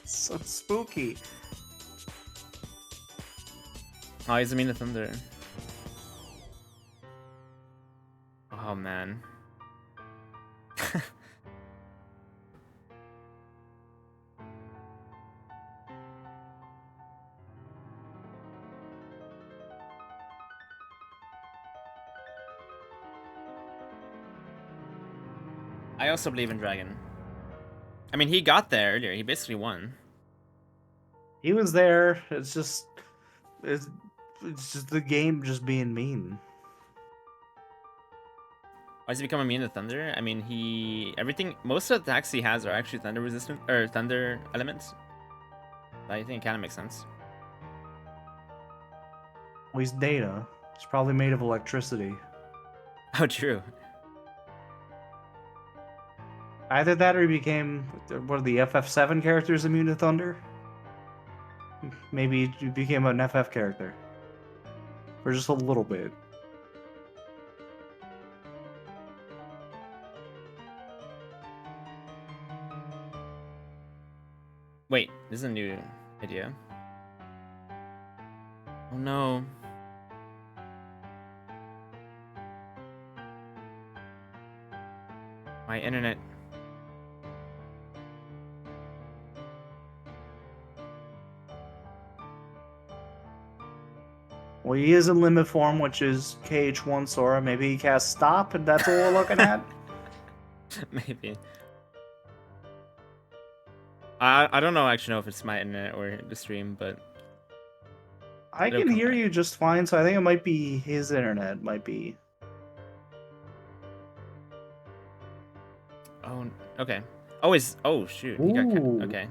So spooky. Oh, he's immune to thunder. Oh man. I also believe in Dragon. I mean, he got there earlier. He basically won. He was there. It's just the game just being mean. Why does he become immune to thunder? I mean, most of the attacks he has are actually thunder resistant or thunder elements. I think it kind of makes sense. Well, he's Data. He's probably made of electricity. Oh, true. Either that or he became one of the FF7 characters immune to thunder. Maybe he became an FF character. For just a little bit. Wait, this is a new idea. Oh no. My internet. Well, he is in limit form, which is KH1 Sora. Maybe he casts Stop, and that's what we're looking at? Maybe. I don't actually know if it's my internet or the stream, but... I can hear you just fine, so I think it might be his internet. Might be. Oh, okay. Oh, shoot. He got... Okay.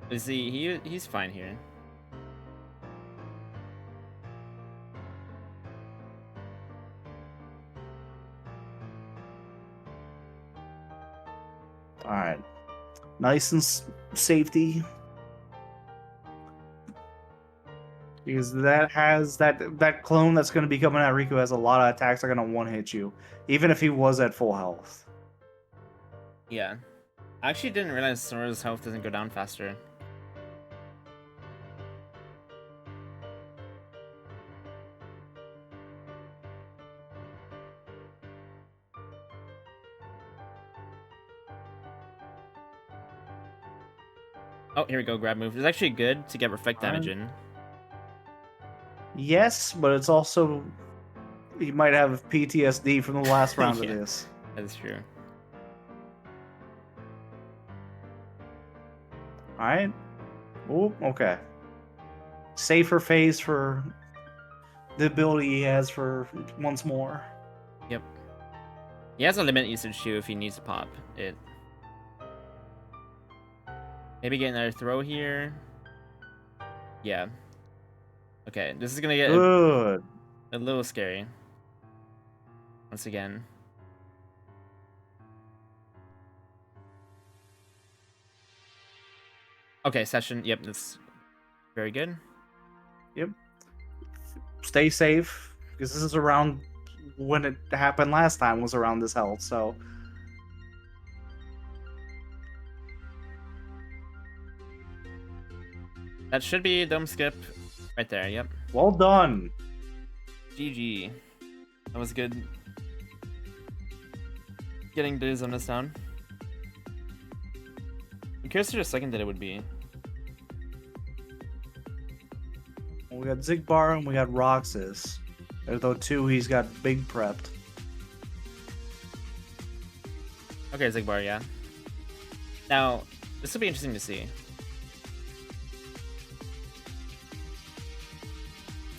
Is he's fine here. All right, nice and safety. Because that has that clone that's going to be coming at Riku has a lot of attacks that are going to one hit you, even if he was at full health. Yeah. I actually didn't realize Sora's health doesn't go down faster. Oh, here we go, grab move. It's actually good to get reflect damage in. Yes, but it's also... You might have PTSD from the last round Yeah, of this. That is true. Alright. Oh, okay. Safer phase for the ability he has for once more. Yep. He has a limit usage too if he needs to pop it. Maybe get another throw here. Yeah. Okay, this is gonna get Good. a little scary. Once again. Okay, session. Yep, that's very good. Yep. Stay safe, because this is around when it happened last time was around this health, so... That should be a dome skip right there, yep. Well done. GG. That was good. Getting Diz on this down. I'm curious who the second that it would be. We got Zigbar and we got Roxas. Although two, he's got big prepped. Okay, Zigbar, yeah. Now, this will be interesting to see.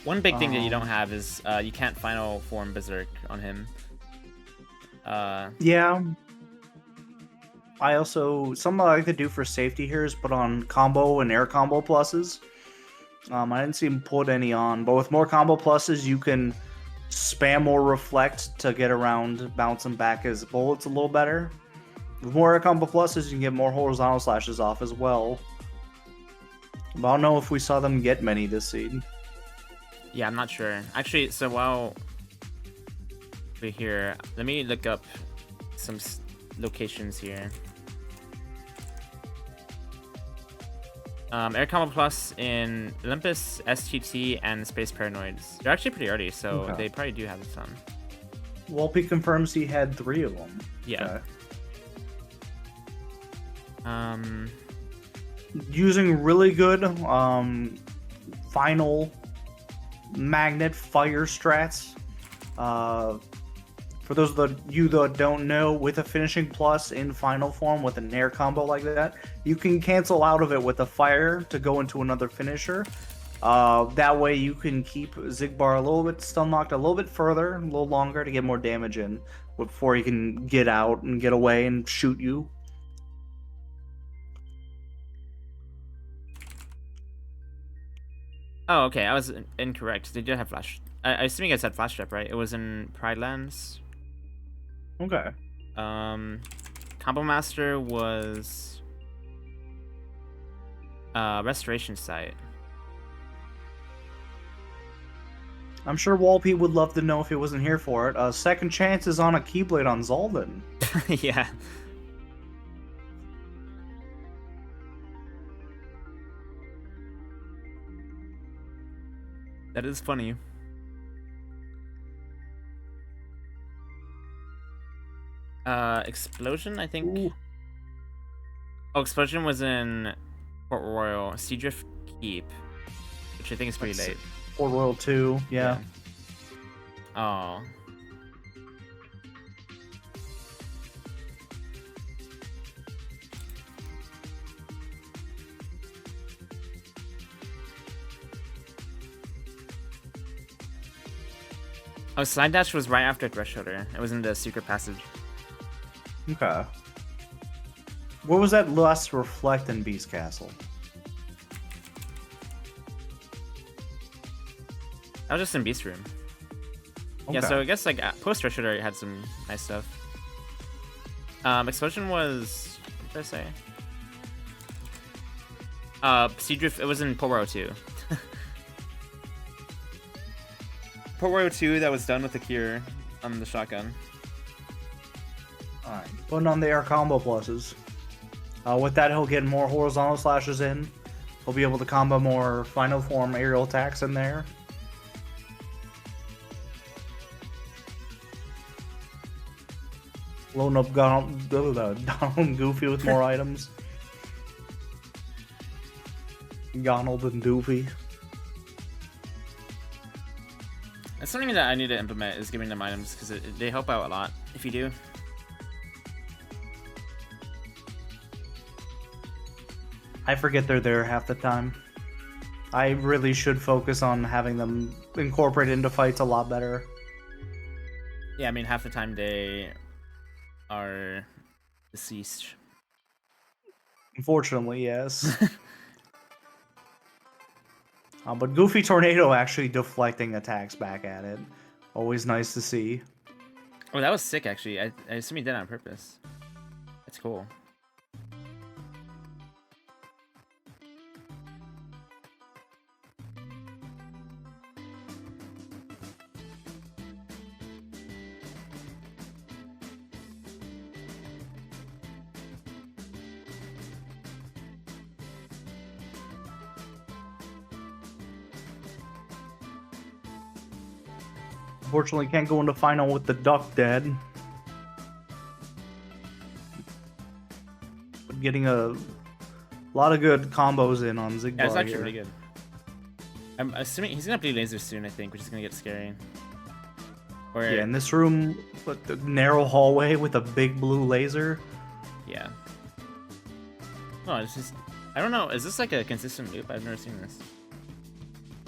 One big thing that you don't have is you can't final form Berserk on him. Yeah. I also... Something I like to do for safety here is put on combo and air combo pluses. I didn't see him put any on, but with more combo pluses, you can spam or reflect to get around bouncing back his bullets a little better. With more air combo pluses, you can get more horizontal slashes off as well. But I don't know if we saw them get many this seed. Yeah, I'm not sure. Actually, so while we're here, let me look up some locations here. Air Combo Plus in Olympus, STT, and Space Paranoids. They're actually pretty early, so they probably do have some. Wallpesh confirms he had 3 of them. Yeah. Okay. Using really good final magnet fire strats. For those of you that don't know, with a finishing plus in final form with an air combo like that, you can cancel out of it with a fire to go into another finisher. That way you can keep Zigbar a little bit stun locked a little bit further, a little longer to get more damage in before he can get out and get away and shoot you. Oh, okay. I was incorrect. They did have flash. I assume you guys had flash trap, right? It was in Pride Lands. Okay. Combo Master was Restoration Site. I'm sure Wallpesh would love to know if he wasn't here for it. Second chance is on a Keyblade on Zolden. Yeah. That is funny. Explosion, I think. Ooh. Oh, Explosion was in Port Royal, Seadrift Keep, which I think is pretty late. Port Royal 2, yeah. Oh. Oh, Slide Dash was right after Thresholder. It was in the secret passage. Okay. What was that last reflect in Beast Castle? That was just in Beast Room. Okay. Yeah, so I guess like post Thresholder it had some nice stuff. Explosion was Did I say? Sea Drift, it was in Port Royal 2. Port Royal 2 that was done with the cure on the shotgun. Alright, putting on the air combo pluses. With that, he'll get more horizontal slashes in. He'll be able to combo more final form aerial attacks in there. Loading up Donald Goofy with more items. Donald and Doofy. That's something that I need to implement, is giving them items, because they help out a lot if you do. I forget they're there half the time. I really should focus on having them incorporate into fights a lot better. Yeah, I mean, half the time they are deceased. Unfortunately, yes. But Goofy Tornado actually deflecting attacks back at it. Always nice to see. Oh, that was sick, actually. I assume he did it on purpose. That's cool. Unfortunately, can't go into final with the duck dead. But getting a lot of good combos in on Zigbar. Yeah, it's actually here. really good. I'm assuming he's gonna play laser soon, I think, which is gonna get scary. Or, Yeah, in this room, with the narrow hallway with a big blue laser. yeah. No, it's just, I don't know. Is this like a consistent loop? I've never seen this.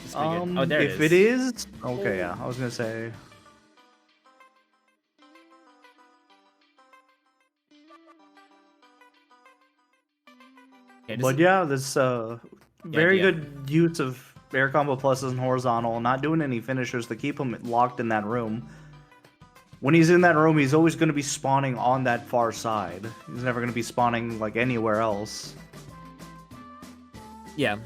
It's pretty good. Oh, there if it it is, okay, yeah, I was gonna say. Okay, But yeah, this very idea. good use of air combo pluses and horizontal, not doing any finishers to keep him locked in that room. When he's in that room, he's always going to be spawning on that far side. He's never going to be spawning like anywhere else. Yeah.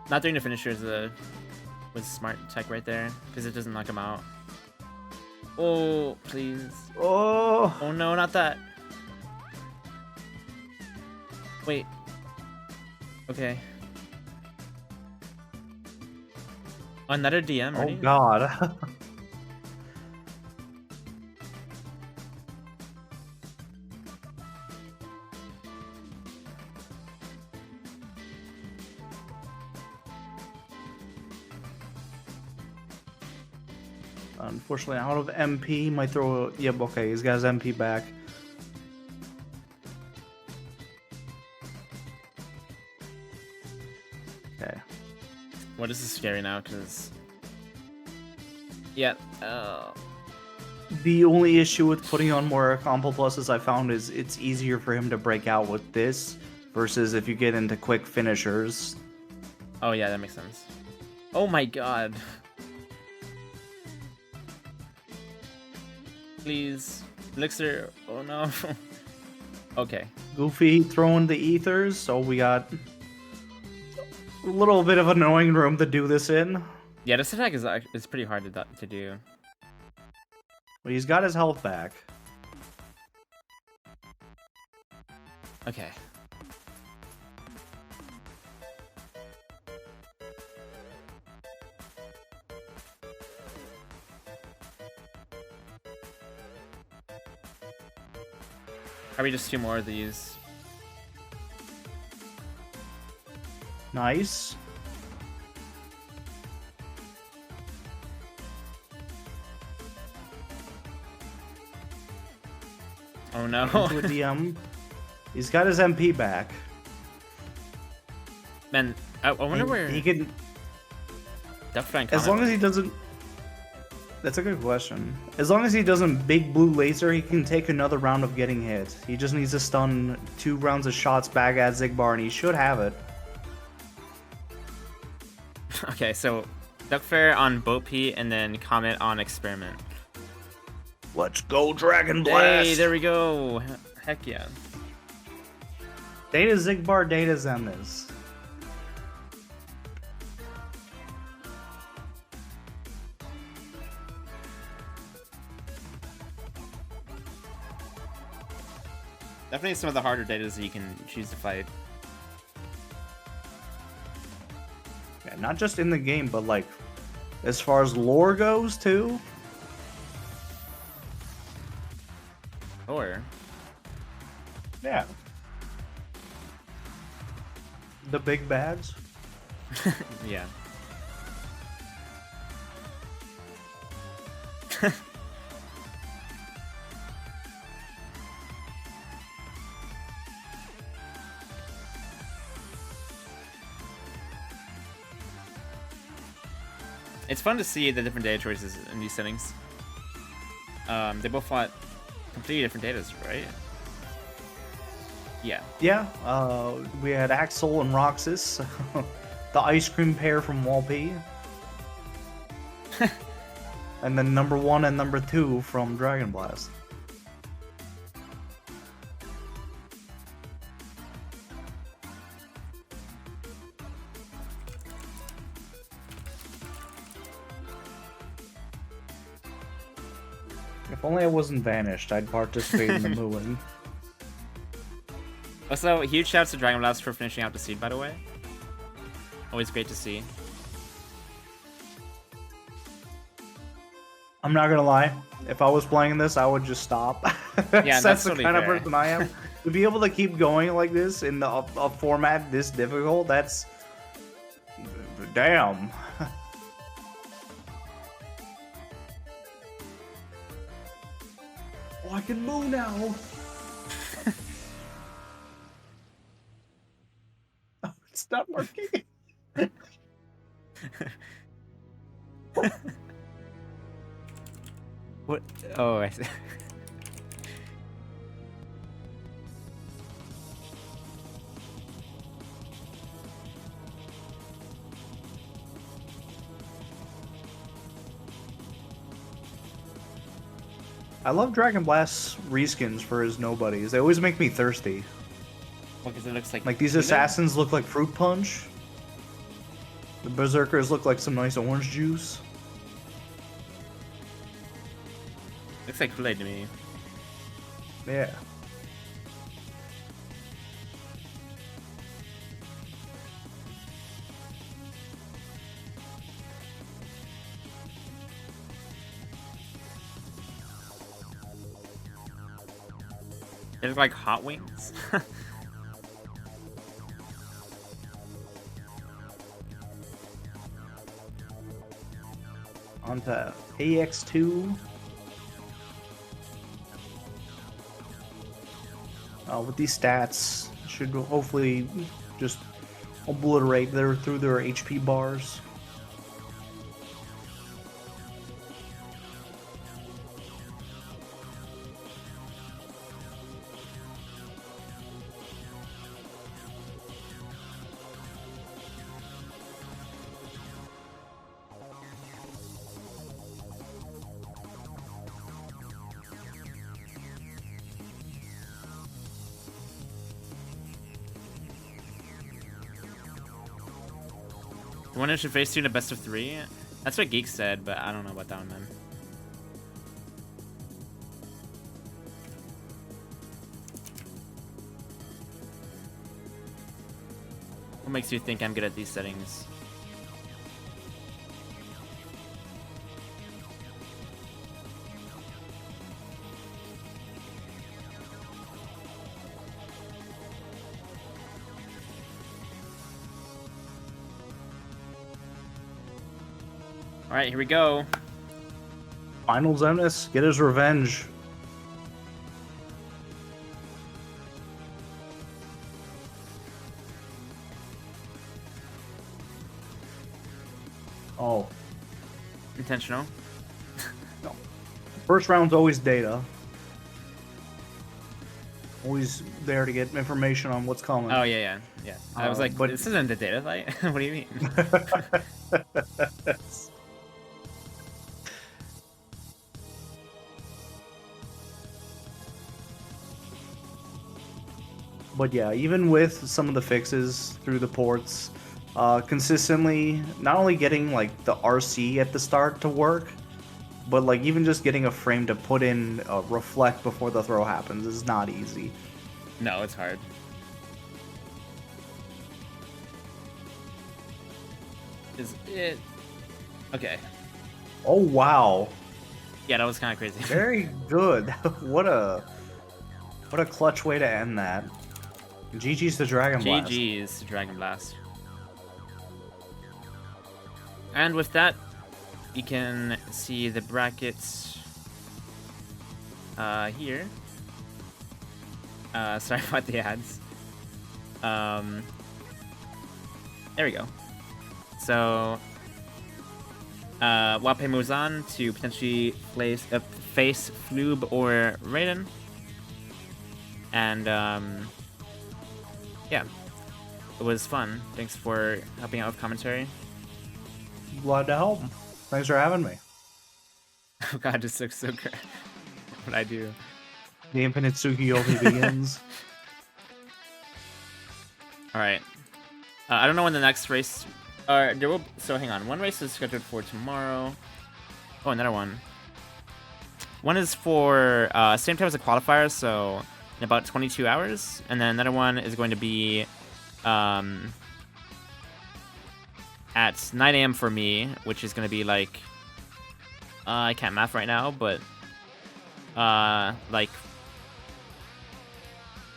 Not doing the finishers was smart tech right there, because it doesn't knock him out. Oh, please. Oh, Oh no, not that. Wait. Okay. Another DM, oh ready? God. Unfortunately, out of MP, might throw a... Yep, okay, he's got his MP back. Okay. Well, this is scary now, because... Yeah, The only issue with putting on more combo pluses I found is it's easier for him to break out with this versus if you get into quick finishers. oh yeah, that makes sense. Oh my god. Please. Elixir. Oh no. Okay. Goofy throwing the ethers, so we got a little bit of annoying room to do this in. Yeah, this attack is pretty hard to do. But he's got his health back. Okay. Probably just 2 more of these. Nice. Oh no. With the he's got his MP back. Man, I wonder where he can. Duck Frank. As long as he doesn't. That's a good question. As long as he doesn't big blue laser, he can take another round of getting hit. He just needs to stun 2 rounds of shots back at Zigbar, and he should have it. Okay, so Duck Fair on Boat Pete, and then Comet on Experiment. Let's go, DragonBlast! Hey, there we go. Heck yeah. Data Zigbar, Data Zemnis. Definitely some of the harder datas that you can choose to fight. Yeah, not just in the game, but like as far as lore goes too. Or Yeah. The big bads. yeah. It's fun to see the different data choices in these settings. They both fought completely different datas, right? Yeah. Yeah, we had Axel and Roxas, the ice cream pair from Wallpesh, and then number 1 and number 2 from DragonBlast. If only I wasn't vanished, I'd participate in the mooing. Also, huge shouts to DragonBlast for finishing out the seed, by the way. Always great to see. I'm not gonna lie, if I was playing this, I would just stop. Yeah, that's the totally kind of fair. person I am. To be able to keep going like this in a format this difficult, that's... Damn. Oh, I can move now. Oh, it's not working. What? Oh, I see. I love DragonBlast's reskins for his nobodies. They always make me thirsty. Well, because it looks like... Like, these Tuna? assassins look like fruit punch. The berserkers look like some nice orange juice. Looks like Kool-Aid to me. Yeah. They look like hot wings. On to KH2. With these stats, should hopefully just obliterate through their HP bars. The winner should face 2 in a best of 3. That's what Geek said, but I don't know about that one, man. What makes you think I'm good at these settings? Alright, here we go. Final Zemnis, get his revenge. Oh. Intentional. No. First round's always data. Always there to get information on what's coming. Oh, yeah. I was like, but this isn't a data fight? What do you mean? But yeah, even with some of the fixes through the ports, consistently not only getting like the RC at the start to work, but like even just getting a frame to put in reflect before the throw happens is not easy. No, it's hard. Is it okay? Oh wow, Yeah, that was kind of crazy. very good. what a clutch way to end that. GG's to DragonBlast. GG's DragonBlast. And with that, you can see the brackets here. Sorry about the ads. There we go. So, Wallpesh moves on to potentially face Floob or Raiden. And, yeah. It was fun. Thanks for helping out with commentary. Glad to help. Thanks for having me. Oh god, this looks so great. What I do. The infinite Tsukiyomi begins. Alright. I don't know when the next race... there will... So, hang on. One race is scheduled for tomorrow. Oh, another one. One is for same time as the qualifiers, so in about 22 hours. And then another one is going to be at 9 a.m. for me, which is going to be like... I can't math right now, but... like...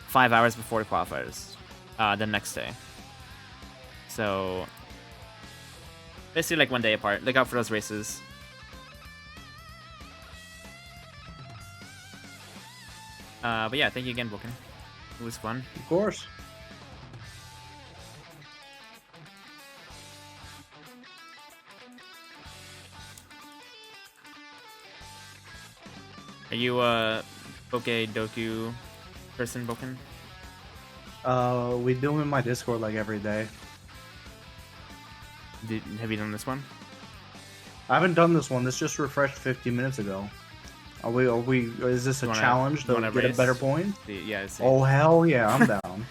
5 hours before the qualifiers. The next day. So... basically like 1 day apart. Look out for those races. But yeah, thank you again, Vulcan. It was fun. Of course. Are you a Poke Doku person, Vulcan? We do them in my Discord like every day. Have you done this one? I haven't done this one. This just refreshed 50 minutes ago. Is this a challenge to get a better point? Yeah. Oh, hell yeah, I'm down.